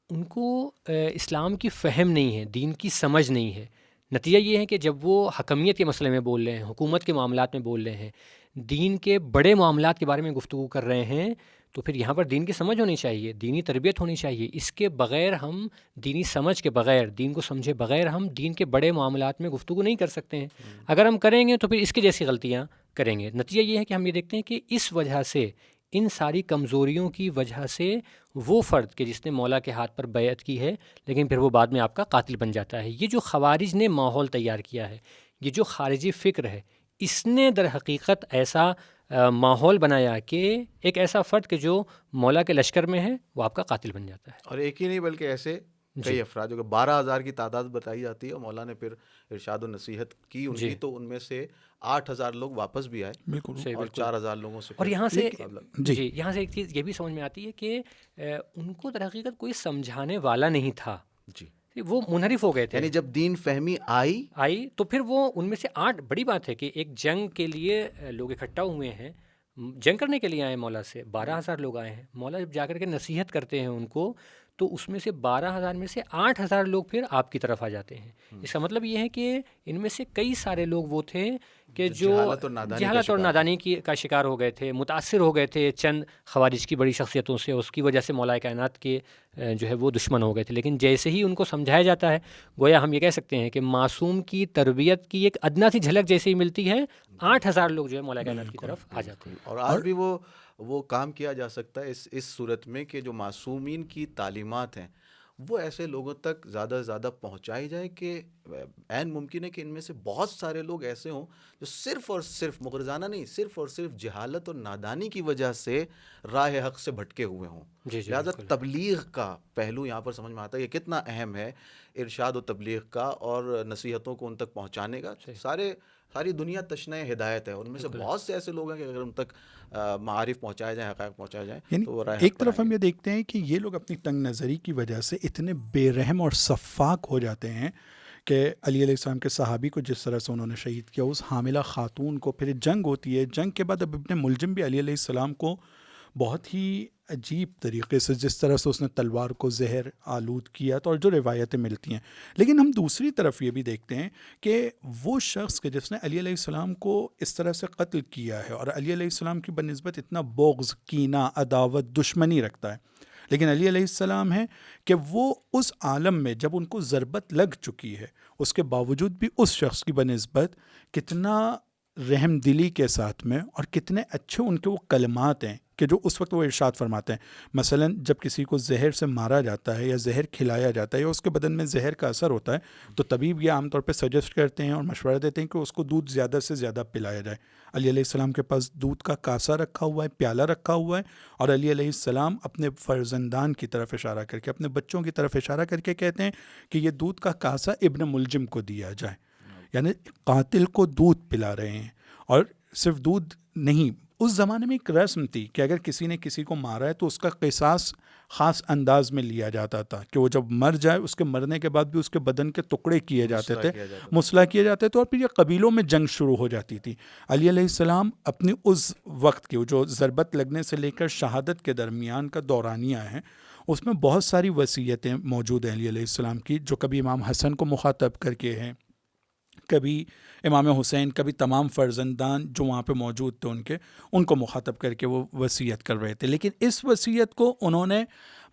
ان کو اسلام کی فہم نہیں ہے، دین کی سمجھ نہیں ہے. نتیجہ یہ ہے کہ جب وہ حکمیت کے مسئلے میں بول رہے ہیں، حکومت کے معاملات میں بول رہے ہیں، دین کے بڑے معاملات کے بارے میں گفتگو کر رہے ہیں، تو پھر یہاں پر دین کی سمجھ ہونی چاہیے، دینی تربیت ہونی چاہیے. اس کے بغیر ہم دینی سمجھ کے بغیر، دین کو سمجھے بغیر ہم دین کے بڑے معاملات میں گفتگو نہیں کر سکتے ہیں. اگر ہم کریں گے تو پھر اس کے جیسی غلطیاں کریں گے. نتیجہ یہ ہے کہ ہم یہ دیکھتے ہیں کہ اس وجہ سے، ان ساری کمزوریوں کی وجہ سے، وہ فرد کہ جس نے مولا کے ہاتھ پر بیعت کی ہے لیکن پھر وہ بعد میں آپ کا قاتل بن جاتا ہے. یہ جو خوارج نے ماحول تیار کیا ہے، یہ جو خارجی فکر ہے، اس نے در حقیقت ایسا ماحول بنایا کہ ایک ایسا فرد کہ جو مولا کے لشکر میں ہے وہ آپ کا قاتل بن جاتا ہے. اور ایک ہی نہیں بلکہ ایسے کئی افراد جو کہ 12,000 کی تعداد بتائی جاتی ہے، اور مولا نے پھر ارشاد و نصیحت کی ان کی، تو ان میں سے 8,000 لوگ واپس بھی آئے، بالکل، اور 4,000 لوگوں سے. اور یہاں سے یہاں سے ایک چیز یہ بھی سمجھ میں آتی ہے کہ ان کو در حقیقت کوئی سمجھانے والا نہیں تھا. جی، وہ منحرف ہو گئے تھے. یعنی جب دین فہمی آئی تو پھر وہ ان میں سے 8، بڑی بات ہے کہ ایک جنگ کے لیے لوگ اکٹھا ہوئے ہیں، جنگ کرنے کے لیے آئے مولا سے، 12,000 لوگ آئے ہیں. مولا جب جا کر کے نصیحت کرتے ہیں ان کو، تو اس میں سے 12,000 میں سے 8,000 لوگ پھر آپ کی طرف آ جاتے ہیں. اس کا مطلب یہ ہے کہ ان میں سے کئی سارے لوگ وہ تھے کہ جو جہالت اور نادانی کا شکار ہو گئے تھے، متاثر ہو گئے تھے چند خوارج کی بڑی شخصیتوں سے، اس کی وجہ سے مولا کائنات کے جو ہے وہ دشمن ہو گئے تھے. لیکن جیسے ہی ان کو سمجھایا جاتا ہے، گویا ہم یہ کہہ سکتے ہیں کہ معصوم کی تربیت کی ایک ادنا سی جھلک جیسے ہی ملتی ہے، 8,000 لوگ جو ہے مولا کائنات کی طرف آ جاتے ہیں. اور آج بھی وہ کام کیا جا سکتا ہے اس صورت میں کہ جو معصومین کی تعلیمات ہیں وہ ایسے لوگوں تک زیادہ سے زیادہ پہنچائی جائے کہ عین ممکن ہے کہ ان میں سے بہت سارے لوگ ایسے ہوں جو صرف اور صرف مغرضانہ نہیں، صرف اور صرف جہالت اور نادانی کی وجہ سے راہ حق سے بھٹکے ہوئے ہوں. لہٰذا تبلیغ کا پہلو یہاں پر سمجھ میں آتا ہے کہ کتنا اہم ہے ارشاد و تبلیغ کا اور نصیحتوں کو ان تک پہنچانے کا. ساری دنیا تشنہ ہدایت ہے، ان میں سے بہت سے ایسے لوگ ہیں کہ اگر ان تک معارف پہنچائے جائیں، حقائق پہنچائے جائیں، یعنی تو ایک طرف ہم یہ دیکھتے ہیں کہ یہ لوگ اپنی تنگ نظری کی وجہ سے اتنے بے رحم اور سفاک ہو جاتے ہیں کہ علی علیہ السلام کے صحابی کو جس طرح سے انہوں نے شہید کیا، اس حاملہ خاتون کو، پھر جنگ ہوتی ہے، جنگ کے بعد اب ابن ملجم بھی علی علیہ السلام کو بہت ہی عجیب طریقے سے، جس طرح سے اس نے تلوار کو زہر آلود کیا، تو اور جو روایتیں ملتی ہیں. لیکن ہم دوسری طرف یہ بھی دیکھتے ہیں کہ وہ شخص کہ جس نے علی علیہ السلام کو اس طرح سے قتل کیا ہے اور علی علیہ السلام کی بنسبت اتنا بغض، کینہ، عداوت، دشمنی رکھتا ہے، لیکن علی علیہ السلام ہے کہ وہ اس عالم میں جب ان کو ضربت لگ چکی ہے، اس کے باوجود بھی اس شخص کی بنسبت کتنا رحم دلی کے ساتھ میں، اور کتنے اچھے ان کے وہ کلمات ہیں کہ جو اس وقت وہ ارشاد فرماتے ہیں. مثلا جب کسی کو زہر سے مارا جاتا ہے یا زہر کھلایا جاتا ہے یا اس کے بدن میں زہر کا اثر ہوتا ہے تو طبیب یہ عام طور پہ سجیسٹ کرتے ہیں اور مشورہ دیتے ہیں کہ اس کو دودھ زیادہ سے زیادہ پلایا جائے. علی علیہ السلام کے پاس دودھ کا کاسا رکھا ہوا ہے، پیالہ رکھا ہوا ہے، اور علی علیہ السلام اپنے فرزندان کی طرف اشارہ کر کے، اپنے بچوں کی طرف اشارہ کر کے کہتے ہیں کہ یہ دودھ کا کاسا ابن ملجم کو دیا جائے. یعنی قاتل کو دودھ پلا رہے ہیں. اور صرف دودھ نہیں، اس زمانے میں ایک رسم تھی کہ اگر کسی نے کسی کو مارا ہے تو اس کا قصاص خاص انداز میں لیا جاتا تھا کہ وہ جب مر جائے اس کے مرنے کے بعد بھی اس کے بدن کے ٹکڑے کیے جاتے تھے، مسلح کیے جاتے تھے، اور پھر یہ قبیلوں میں جنگ شروع ہو جاتی تھی. علی علیہ السلام اپنی اس وقت کی جو ضربت لگنے سے لے کر شہادت کے درمیان کا دورانیہ ہے، اس میں بہت ساری وصیتیں موجود ہیں علی علیہ السلام کی، جو کبھی امام حسن کو مخاطب کر کے ہیں، کبھی امام حسین، کبھی تمام فرزندان جو وہاں پہ موجود تھے ان کو مخاطب کر کے وہ وصیت کر رہے تھے. لیکن اس وصیت کو انہوں نے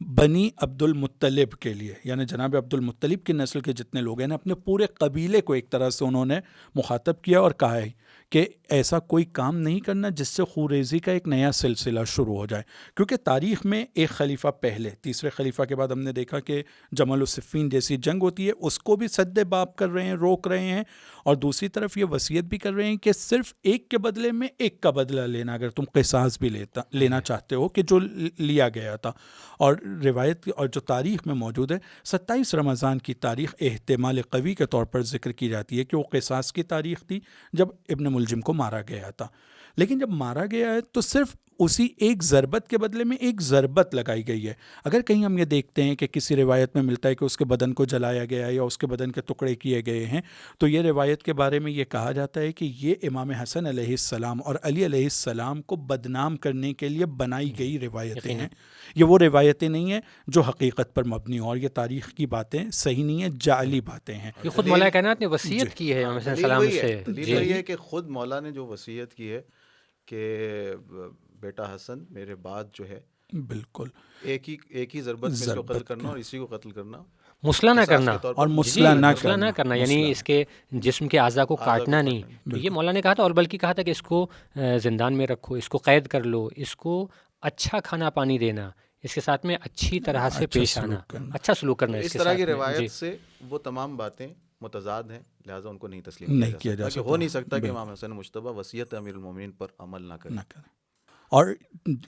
بنی عبد المطلب کے لیے، یعنی جناب عبد المطلب کی نسل کے جتنے لوگ ہیں، اپنے پورے قبیلے کو ایک طرح سے انہوں نے مخاطب کیا اور کہا ہے کہ ایسا کوئی کام نہیں کرنا جس سے خوریزی کا ایک نیا سلسلہ شروع ہو جائے. کیونکہ تاریخ میں ایک خلیفہ پہلے، تیسرے خلیفہ کے بعد ہم نے دیکھا کہ جمل الصفین جیسی جنگ ہوتی ہے، اس کو بھی سد باب کر رہے ہیں، روک رہے ہیں، اور دوسری طرف یہ وصیت بھی کر رہے ہیں کہ صرف ایک کے بدلے میں ایک کا بدلہ لینا اگر تم قصاص بھی لینا چاہتے ہو کہ جو لیا گیا تھا. اور روایت اور جو تاریخ میں موجود ہے، 27 رمضان کی تاریخ احتمال قوی کے طور پر ذکر کی جاتی ہے کہ وہ قصاص کی تاریخ تھی جب ابن ملجم کو مارا گیا تھا. لیکن جب مارا گیا ہے تو صرف اسی ایک ضربت کے بدلے میں ایک ضربت لگائی گئی ہے. اگر کہیں ہم یہ دیکھتے ہیں کہ کسی روایت میں ملتا ہے کہ اس کے بدن کو جلایا گیا ہے یا اس کے بدن کے ٹکڑے کیے گئے ہیں، تو یہ روایت کے بارے میں یہ کہا جاتا ہے کہ یہ امام حسن علیہ السلام اور علی علیہ السلام کو بدنام کرنے کے لیے بنائی گئی روایتیں ہیں. یہ وہ روایتیں نہیں ہیں جو حقیقت پر مبنی ہوں، اور یہ تاریخ کی باتیں صحیح نہیں ہیں، جعلی باتیں ہیں. یہ خود مولا کائنات نے وصیت کی ہے امام حسن السلام سے. دلیل یہ ہے کہ خود مولا نے جو وصیت کی ہے کہ بیٹا حسن میرے بعد جو ہے بالکل ایک ہی ضربت میں اس کو قتل کرنا اور اسی کو قتل کرنا، مسلح نہ کرنا، اور مسلح نہ کرنا، یعنی اس کے جسم کے اعضاء کو کاٹنا نہیں. تو یہ مولا نے کہا تھا، اور بلکہ کہا تھا کہ اس کو زندان میں رکھو، اس کو قید کر لو، اس کو اچھا کھانا پانی دینا، اس کے ساتھ میں اچھی طرح سے پیش آنا، اچھا سلوک کرنا. اس طرح کی روایت سے وہ تمام باتیں متضاد ہیں، لہٰذا ان کو نہیں تسلیم کیا جا سکتا. ہو نہیں سکتا کہ امام حسن مجتبیٰ وصیت امیر المومنین پر عمل نہ کریں. اور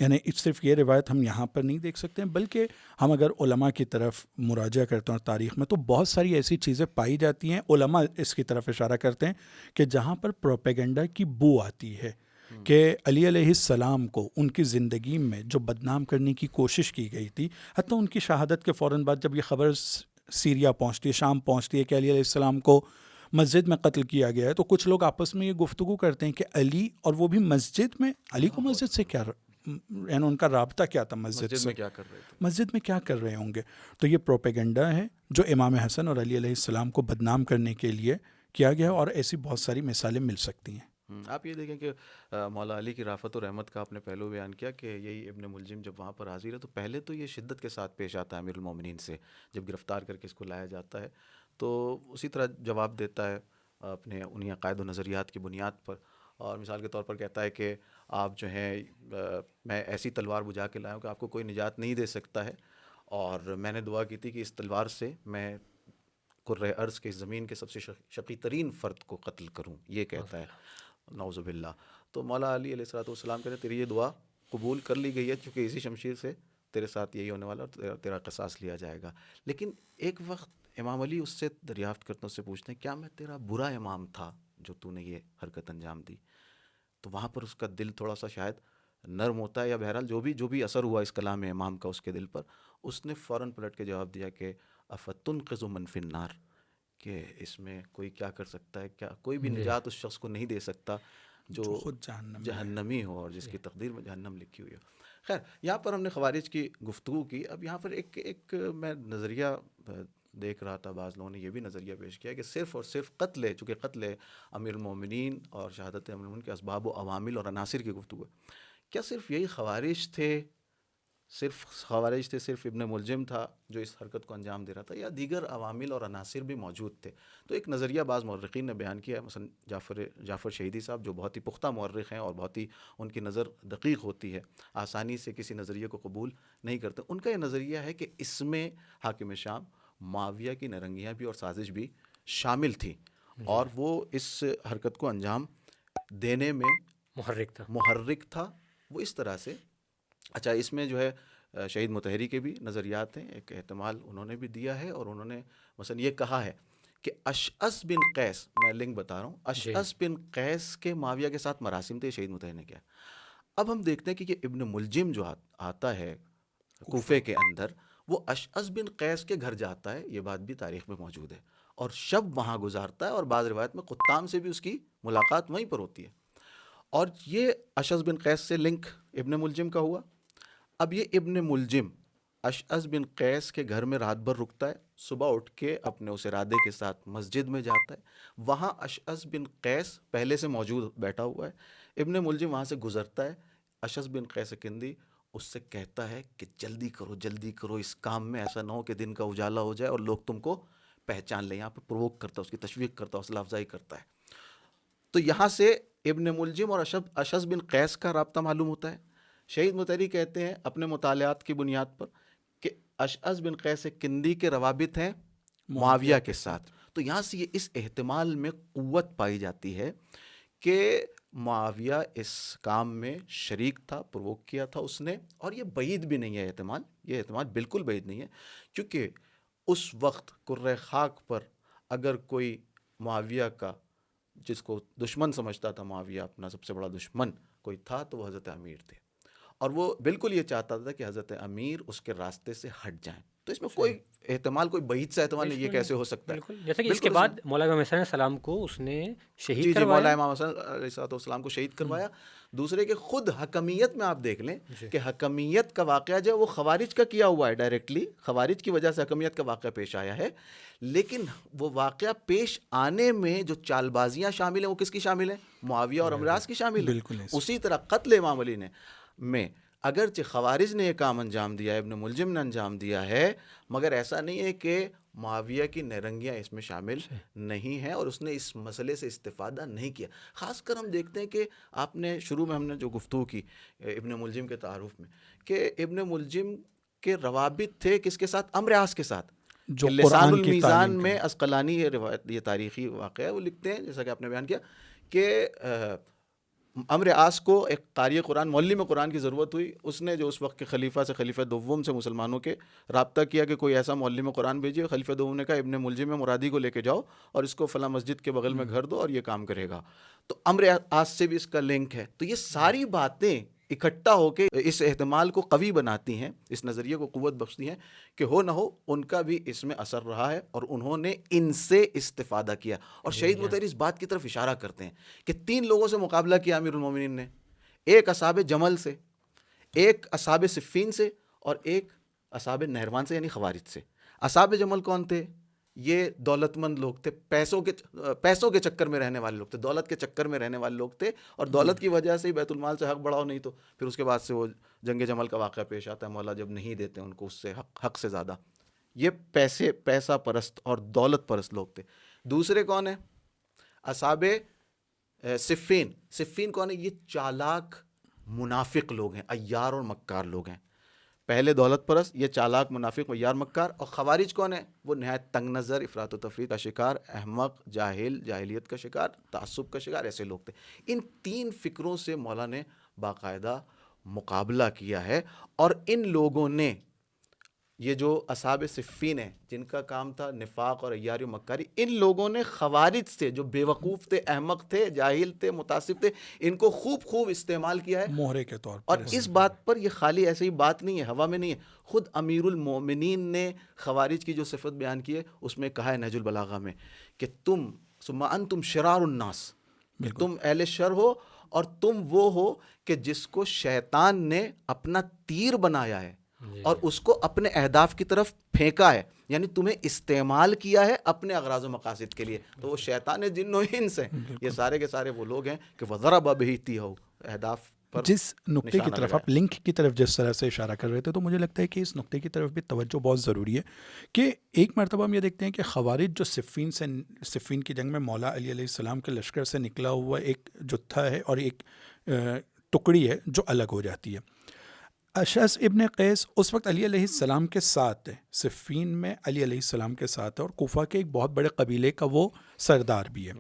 یعنی صرف یہ روایت ہم یہاں پر نہیں دیکھ سکتے ہیں، بلکہ ہم اگر علماء کی طرف مراجعہ کرتے ہیں اور تاریخ میں، تو بہت ساری ایسی چیزیں پائی جاتی ہیں، علماء اس کی طرف اشارہ کرتے ہیں کہ جہاں پر پروپیگنڈا کی بو آتی ہے کہ علی علیہ السلام کو ان کی زندگی میں جو بدنام کرنے کی کوشش کی گئی تھی، حتیٰ ان کی شہادت کے فوراً بعد جب یہ خبر سیریا پہنچتی ہے، شام پہنچتی ہے کہ علی علیہ السلام کو مسجد میں قتل کیا گیا ہے، تو کچھ لوگ آپس میں یہ گفتگو کرتے ہیں کہ علی، اور وہ بھی مسجد میں، علی کو مسجد سے کیا، یعنی ان کا رابطہ کیا تھا مسجد سے، مسجد میں کیا کر رہے ہوں گے. تو یہ پروپیگنڈا ہے جو امام حسن اور علی علیہ السلام کو بدنام کرنے کے لیے کیا گیا، اور ایسی بہت ساری مثالیں مل سکتی ہیں. آپ یہ دیکھیں کہ مولا علی کی رافت و رحمت کا آپ نے پہلو بیان کیا کہ یہی ابن ملجم جب وہاں پر حاضر ہے تو پہلے تو یہ شدت کے ساتھ پیش آتا ہے امیر المومنین سے، جب گرفتار کر کے اس کو لایا جاتا ہے تو اسی طرح جواب دیتا ہے اپنے انہی عقائد و نظریات کی بنیاد پر، اور مثال کے طور پر کہتا ہے کہ آپ جو ہیں میں ایسی تلوار بجھا کے لایا ہوں کہ آپ کو کوئی نجات نہیں دے سکتا ہے، اور میں نے دعا کی تھی کہ اس تلوار سے میں کرۂ ارض کے زمین کے سب سے شقی ترین فرد کو قتل کروں، یہ کہتا ہے، نعوذ باللہ. تو مولا علی علیہ السلام کہتے ہیں تیری یہ دعا قبول کر لی گئی ہے، چونکہ اسی شمشیر سے تیرے ساتھ یہی ہونے والا اور تیرا قصاص لیا جائے گا. لیکن ایک وقت امام علی اس سے دریافت کرتے ہیں، اس سے پوچھتے ہیں کیا میں تیرا برا امام تھا جو تو نے یہ حرکت انجام دی؟ تو وہاں پر اس کا دل تھوڑا سا شاید نرم ہوتا ہے، یا بہرحال جو بھی اثر ہوا اس کلام امام کا اس کے دل پر، اس نے فوراً پلٹ کے جواب دیا کہ افتنقذ من فی النار، کہ اس میں کوئی کیا کر سکتا ہے، کیا کوئی بھی نجات اس شخص کو نہیں دے سکتا جو خود جہنمی ہو اور جس کی تقدیر میں جہنم لکھی ہوئی ہو. خیر، یہاں پر ہم نے خوارج کی گفتگو کی. اب یہاں پر ایک میں نظریہ دیکھ رہا تھا، بعض لوگوں نے یہ بھی نظریہ پیش کیا کہ صرف اور صرف قتل ہے، چونکہ قتل امیر المومنین اور شہادت امیر المومنین کے اسباب و عوامل اور عناصر کی گفتگو ہے، کیا صرف یہی خوارج تھے صرف خوارج تھے، صرف ابن ملجم تھا جو اس حرکت کو انجام دے رہا تھا، یا دیگر عوامل اور عناصر بھی موجود تھے؟ تو ایک نظریہ بعض مورخین نے بیان کیا ہے، مثلا جعفر شہیدی صاحب جو بہت ہی پختہ مورخ ہیں اور بہت ہی ان کی نظر دقیق ہوتی ہے، آسانی سے کسی نظریے کو قبول نہیں کرتے. ان کا یہ نظریہ ہے کہ اس میں حاکم شام معاویہ کی نرنگیاں بھی اور سازش بھی شامل تھی، اور وہ اس حرکت کو انجام دینے میں محرک تھا. وہ اس طرح سے اچھا، اس میں جو ہے شہید مطہری کے بھی نظریات ہیں. ایک احتمال انہوں نے بھی دیا ہے، اور انہوں نے مثلا یہ کہا ہے کہ اشعث بن قیس، میں لنک بتا رہا ہوں، اشعث بن قیس کے معاویہ کے ساتھ مراسم تھے، شہید مطہری نے کیا. اب ہم دیکھتے ہیں کہ یہ ابن ملجم جو آتا ہے کوفے کے اندر، وہ اشعث بن قیس کے گھر جاتا ہے، یہ بات بھی تاریخ میں موجود ہے، اور شب وہاں گزارتا ہے، اور بعض روایت میں قطام سے بھی اس کی ملاقات وہیں پر ہوتی ہے. اور یہ اشعث بن قیس سے لنک ابن ملجم کا ہوا. اب یہ ابن ملجم اشعث بن قیس کے گھر میں رات بھر رکتا ہے، صبح اٹھ کے اپنے اس ارادے کے ساتھ مسجد میں جاتا ہے. وہاں اشعث بن قیس پہلے سے موجود بیٹھا ہوا ہے. ابن ملجم وہاں سے گزرتا ہے، اشعث بن قیس کندی اس سے کہتا ہے کہ جلدی کرو اس کام میں، ایسا نہ ہو کہ دن کا اجالا ہو جائے اور لوگ تم کو پہچان لیں. یہاں پہ پرووک کرتا ہے، اس کی تشویق کرتا ہے، حوصلہ افزائی کرتا ہے. تو یہاں سے ابن ملجم اور اشعث بن قیس کا رابطہ معلوم ہوتا ہے. شہید مطہری کہتے ہیں اپنے مطالعات کی بنیاد پر کہ اشعث بن قیس کندی کے روابط ہیں معاویہ کے ساتھ. تو یہاں سے یہ اس احتمال میں قوت پائی جاتی ہے کہ معاویہ اس کام میں شریک تھا، پرووک کیا تھا اس نے. اور یہ بعید بھی نہیں ہے احتمال، یہ احتمال بالکل بعید نہیں ہے، کیونکہ اس وقت کرۂ خاک پر اگر کوئی معاویہ کا، جس کو دشمن سمجھتا تھا معاویہ، اپنا سب سے بڑا دشمن کوئی تھا، تو وہ حضرت امیر تھے، اور وہ بالکل یہ چاہتا تھا کہ حضرت امیر اس کے راستے سے ہٹ جائیں. تو اس میں کوئی احتمال، کوئی بعید سا احتمال نہیں، یہ کیسے ہو سکتا ہے؟ بالکل، جیسے کہ اس کے بعد مولانا امام حسین علیہ السلام کو اس نے شہید کروایا. مولانا امام حسین علیہ السلام کو شہید کروایا. دوسرے کہ خود حکمیت میں آپ دیکھ لیں کہ حکمیت کا واقعہ جو ہے وہ خوارج کا کیا ہوا ہے، ڈائریکٹلی خوارج کی وجہ سے حکمیت کا واقعہ پیش آیا ہے. لیکن وہ واقعہ پیش آنے میں جو چال بازیاں شامل ہیں، وہ کس کی شامل ہیں؟ معاویہ اور امراض کی شامل ہیں. اسی طرح قتل امام علی میں اگرچہ خوارج نے یہ کام انجام دیا ہے، ابن ملجم نے انجام دیا ہے، مگر ایسا نہیں ہے کہ معاویہ کی نیرنگیاں اس میں شامل نہیں ہیں، اور اس نے اس مسئلے سے استفادہ نہیں کیا. خاص کر ہم دیکھتے ہیں کہ آپ نے شروع میں ہم نے جو گفتگو کی ابن ملجم کے تعارف میں، کہ ابن ملجم کے روابط تھے کس کے ساتھ؟ امر عاص کے ساتھ. جو لسان المیزان میں عسقلانی یہ روایت، یہ تاریخی واقعہ ہے، وہ لکھتے ہیں جیسا کہ آپ نے بیان کیا کہ امر عاص کو ایک قاری قرآن، معلم قرآن کی ضرورت ہوئی. اس نے جو اس وقت کے خلیفہ سے، خلیفہ دوم سے مسلمانوں کے رابطہ کیا کہ کوئی ایسا معلم قرآن بھیجیے. خلیفہ دوم نے کہا ابن ملجم مرادی کو لے کے جاؤ اور اس کو فلاں مسجد کے بغل میں گھر دو اور یہ کام کرے گا. تو امر عاص سے بھی اس کا لنک ہے. تو یہ ساری باتیں اکٹھا ہو کے اس احتمال کو قوی بناتی ہیں، اس نظریے کو قوت بخشتی ہیں کہ ہو نہ ہو ان کا بھی اس میں اثر رہا ہے اور انہوں نے ان سے استفادہ کیا. اور شہید مطہری اس بات کی طرف اشارہ کرتے ہیں کہ 3 لوگوں سے مقابلہ کیا امیر المومنین نے، ایک اصحاب جمل سے، ایک اصحاب صفین سے، اور ایک اصحاب نہروان سے، یعنی خوارج سے. اصحاب جمل کون تھے؟ یہ دولت مند لوگ تھے، پیسوں کے چکر میں رہنے والے لوگ تھے، دولت کے چکر میں رہنے والے لوگ تھے، اور دولت کی وجہ سے ہی بیت المال سے حق بڑھاؤ، نہیں تو پھر اس کے بعد سے وہ جنگ جمل کا واقعہ پیش آتا ہے، مولا جب نہیں دیتے ان کو اس سے حق سے زیادہ. یہ پیسہ پرست اور دولت پرست لوگ تھے. دوسرے کون ہیں؟ اصحاب صفین. صفین کون ہے؟ یہ چالاک منافق لوگ ہیں، عیار اور مکار لوگ ہیں. پہلے دولت پرست، یہ چالاک منافق عیار مکار. اور خوارج کون ہے؟ وہ نہایت تنگ نظر، افراط و تفریط کا شکار، احمق، جاہل، جاہلیت کا شکار، تعصب کا شکار، ایسے لوگ تھے. ان 3 فکروں سے مولا نے باقاعدہ مقابلہ کیا ہے. اور ان لوگوں نے، یہ جو اصحاب صفین ہیں جن کا کام تھا نفاق اور عیاری و مکاری، ان لوگوں نے خوارج سے جو بے وقوف تھے، احمق تھے، جاہل تھے، متعصب تھے، ان کو خوب استعمال کیا ہے مہرے کے طور پر. اور اس بات پر یہ خالی ایسے ہی بات نہیں ہے، ہوا میں نہیں ہے. خود امیر المومنین نے خوارج کی جو صفت بیان کی ہے اس میں کہا ہے نہج البلاغہ میں کہ ثم انتم شرار الناس، تم اہل شر ہو اور تم وہ ہو کہ جس کو شیطان نے اپنا تیر بنایا ہے اور اس کو اپنے اہداف کی طرف پھینکا ہے، یعنی تمہیں استعمال کیا ہے اپنے اغراض و مقاصد کے لیے. تو وہ شیطان جن و انس ہیں، یہ سارے کے سارے وہ لوگ ہیں کہ وَضَرَبَ بِهِ تِيهُ، اہداف پر جس نقطے کی نشانہ طرف لگایا۔ آپ لنک کی طرف جس طرح سے اشارہ کر رہے تھے، تو مجھے لگتا ہے کہ اس نقطے کی طرف بھی توجہ بہت ضروری ہے کہ ایک مرتبہ ہم یہ دیکھتے ہیں کہ خوارج جو صفین کی جنگ میں مولا علی علیہ السلام کے لشکر سے نکلا ہوا ایک جتھا ہے اور ایک ٹکڑی ہے جو الگ ہو جاتی ہے۔ اشعث ابن قیس اس وقت علی علیہ السلام کے ساتھ ہے، صفین میں علی علیہ السلام کے ساتھ ہے، اور کوفہ کے ایک بہت بڑے قبیلے کا وہ سردار بھی ہے۔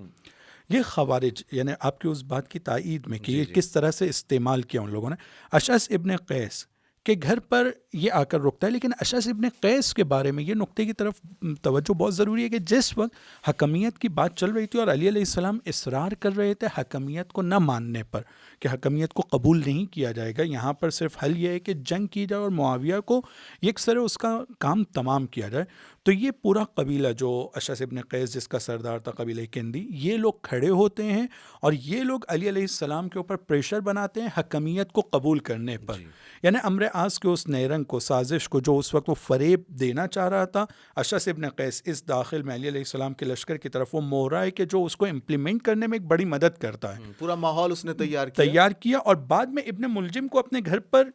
یہ خوارج، یعنی آپ کی اس بات کی تائید میں کہ یہ کس طرح سے استعمال کیا ان لوگوں نے، اشعث ابن قیس کے گھر پر یہ آ کر رکتا ہے۔ لیکن اشعث ابن قیس کے بارے میں یہ نقطے کی طرف توجہ بہت ضروری ہے کہ جس وقت حکمیت کی بات چل رہی تھی اور علی علیہ السلام اصرار کر رہے تھے حکمیت کو نہ ماننے پر، کہ حکمیت کو قبول نہیں کیا جائے گا، یہاں پر صرف حل یہ ہے کہ جنگ کی جائے اور معاویہ کو یکسر اس کا کام تمام کیا جائے، تو یہ پورا قبیلہ جو اشعث ابن قیس جس کا سردار تھا قبیلہ کندی، یہ لوگ کھڑے ہوتے ہیں اور یہ لوگ علی علیہ السلام کے اوپر پریشر بناتے ہیں حکمیت کو قبول کرنے پر۔ یعنی امر آس کے اس نیرنگ کو، سازش کو، جو اس وقت وہ فریب دینا چاہ رہا تھا، اشعث ابن قیس اس داخل میں علی علیہ السلام کے لشکر کی طرف وہ مہرا ہے کہ جو اس کو امپلیمنٹ کرنے میں ایک بڑی مدد کرتا ہے۔ پورا ماحول اس نے تیار کیا اور بعد میں ابن ملجم کو اپنے گھر پر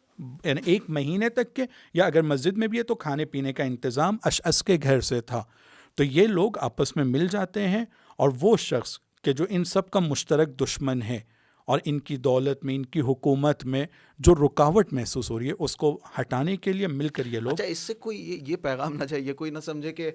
یعنی 1 مہینے تک کے، یا اگر مسجد میں بھی ہے تو کھانے پینے کا انتظام اشعث کے گھر سے تھا۔ تو یہ لوگ آپس میں مل جاتے ہیں اور وہ شخص کہ جو ان سب کا مشترک دشمن ہے اور ان کی دولت میں، ان کی حکومت میں جو رکاوٹ محسوس ہو رہی ہے، اس کو ہٹانے کے لیے مل کر یہ لوگ۔ اچھا، اس سے کوئی یہ پیغام نہ چاہیے، کوئی نہ سمجھے کہ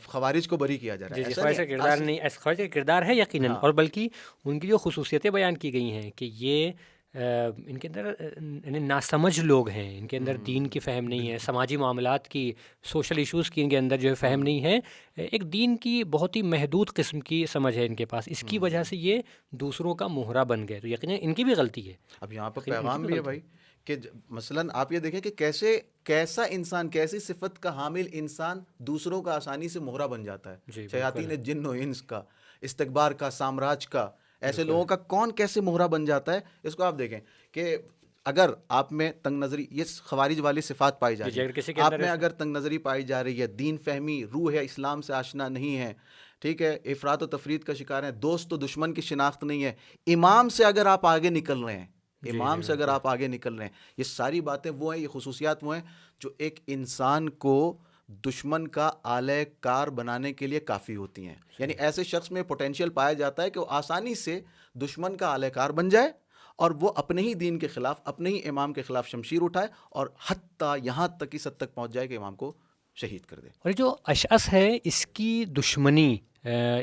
خوارج کو بری کیا جا رہا ہے۔ جی، خوارج کا کردار نہیں، خوارج کا کردار ہے یقیناً، اور بلکہ ان کی جو خصوصیتیں بیان کی گئی ہیں کہ یہ ان کے اندر یعنی ناسمجھ لوگ ہیں، ان کے اندر دین کی فہم نہیں ہے، سماجی معاملات کی، سوشل ایشوز کی ان کے اندر جو ہے فہم نہیں ہے، ایک دین کی بہت ہی محدود قسم کی سمجھ ہے ان کے پاس، اس کی وجہ سے یہ دوسروں کا مہرا بن گئے، تو یقیناً ان کی بھی غلطی ہے۔ اب یہاں پر پیغام بھی ہے بھائی کہ مثلاً آپ یہ دیکھیں کہ کیسا انسان، کیسی صفت کا حامل انسان دوسروں کا آسانی سے مہرا بن جاتا ہے، شیاطین جن و انس کا، استکبار کا، سامراج کا، ایسے لوگوں کا کون کیسے مہرا بن جاتا ہے۔ اس کو آپ دیکھیں کہ اگر آپ میں تنگ نظری، یہ خوارج والی صفات پائی جا رہی ہے، آپ میں اگر تنگ نظری پائی جا رہی ہے، دین فہمی، روح اسلام سے آشنا نہیں ہے، ٹھیک ہے، افراط و تفرید کا شکار ہیں، دوست و دشمن کی شناخت نہیں ہے، امام سے اگر آپ آگے نکل رہے ہیں، امام سے اگر آپ آگے نکل رہے ہیں، یہ ساری باتیں وہ ہیں، یہ خصوصیات وہ ہیں جو ایک انسان کو دشمن کا آلہ کار بنانے کے لیے کافی ہوتی ہیں۔ یعنی ایسے شخص میں پوٹینشیل پایا جاتا ہے کہ وہ آسانی سے دشمن کا آلہ کار بن جائے اور وہ اپنے ہی دین کے خلاف، اپنے ہی امام کے خلاف شمشیر اٹھائے اور حتیٰ یہاں تک اس حد تک پہنچ جائے کہ امام کو شہید کر دے۔ اور جو اشعث ہے، اس کی دشمنی،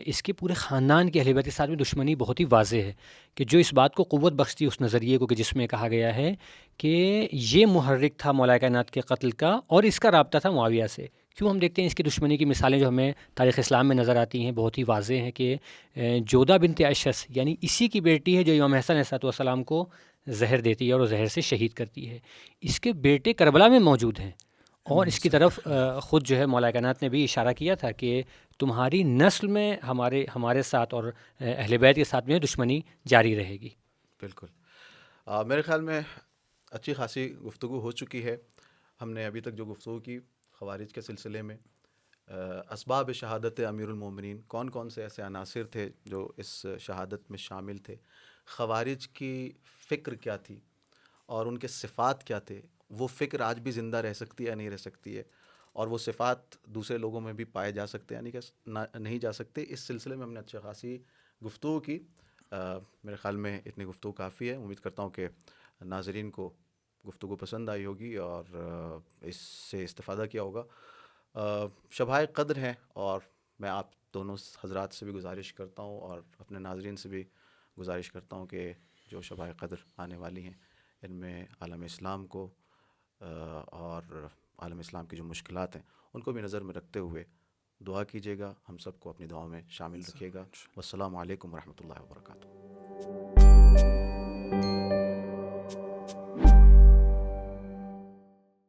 اس کے پورے خاندان کے اہل بیت کے ساتھ میں دشمنی بہت ہی واضح ہے، کہ جو اس بات کو قوت بخشتی اس نظریے کو کہ جس میں کہا گیا ہے کہ یہ محرک تھا مولا کائنات کے قتل کا اور اس کا رابطہ تھا معاویہ سے۔ کیوں ہم دیکھتے ہیں اس کی دشمنی کی مثالیں جو ہمیں تاریخ اسلام میں نظر آتی ہیں بہت ہی واضح ہیں، کہ جودہ بنت اشعث یعنی اسی کی بیٹی ہے جو امام حسن علیہ السلام کو زہر دیتی ہے اور وہ زہر سے شہید کرتی ہے، اس کے بیٹے کربلا میں موجود ہیں، اور اس کی طرف خود جو ہے مولا کائنات نے بھی اشارہ کیا تھا کہ تمہاری نسل میں ہمارے ساتھ اور اہل بیت کے ساتھ میں دشمنی جاری رہے گی۔ بالکل، میرے خیال میں اچھی خاصی گفتگو ہو چکی ہے۔ ہم نے ابھی تک جو گفتگو کی خوارج کے سلسلے میں، اسباب شہادت امیر المومنین، کون کون سے ایسے عناصر تھے جو اس شہادت میں شامل تھے، خوارج کی فکر کیا تھی اور ان کے صفات کیا تھے، وہ فکر آج بھی زندہ رہ سکتی ہے یا نہیں رہ سکتی ہے، اور وہ صفات دوسرے لوگوں میں بھی پائے جا سکتے ہیں یعنی کہ نہیں جا سکتے، اس سلسلے میں ہم نے اچھی خاصی گفتگو کی۔ میرے خیال میں اتنی گفتگو کافی ہے۔ امید کرتا ہوں کہ ناظرین کو گفتگو پسند آئی ہوگی اور اس سے استفادہ کیا ہوگا۔ شبائے قدر ہیں، اور میں آپ دونوں حضرات سے بھی گزارش کرتا ہوں اور اپنے ناظرین سے بھی گزارش کرتا ہوں کہ جو شبائے قدر آنے والی ہیں ان میں عالم اسلام کو اور عالم اسلام کی جو مشکلات ہیں ان کو بھی نظر میں رکھتے ہوئے دعا کیجیے گا، ہم سب کو اپنی دعاؤں میں شامل رکھیے گا۔ والسلام علیکم ورحمۃ اللہ وبرکاتہ۔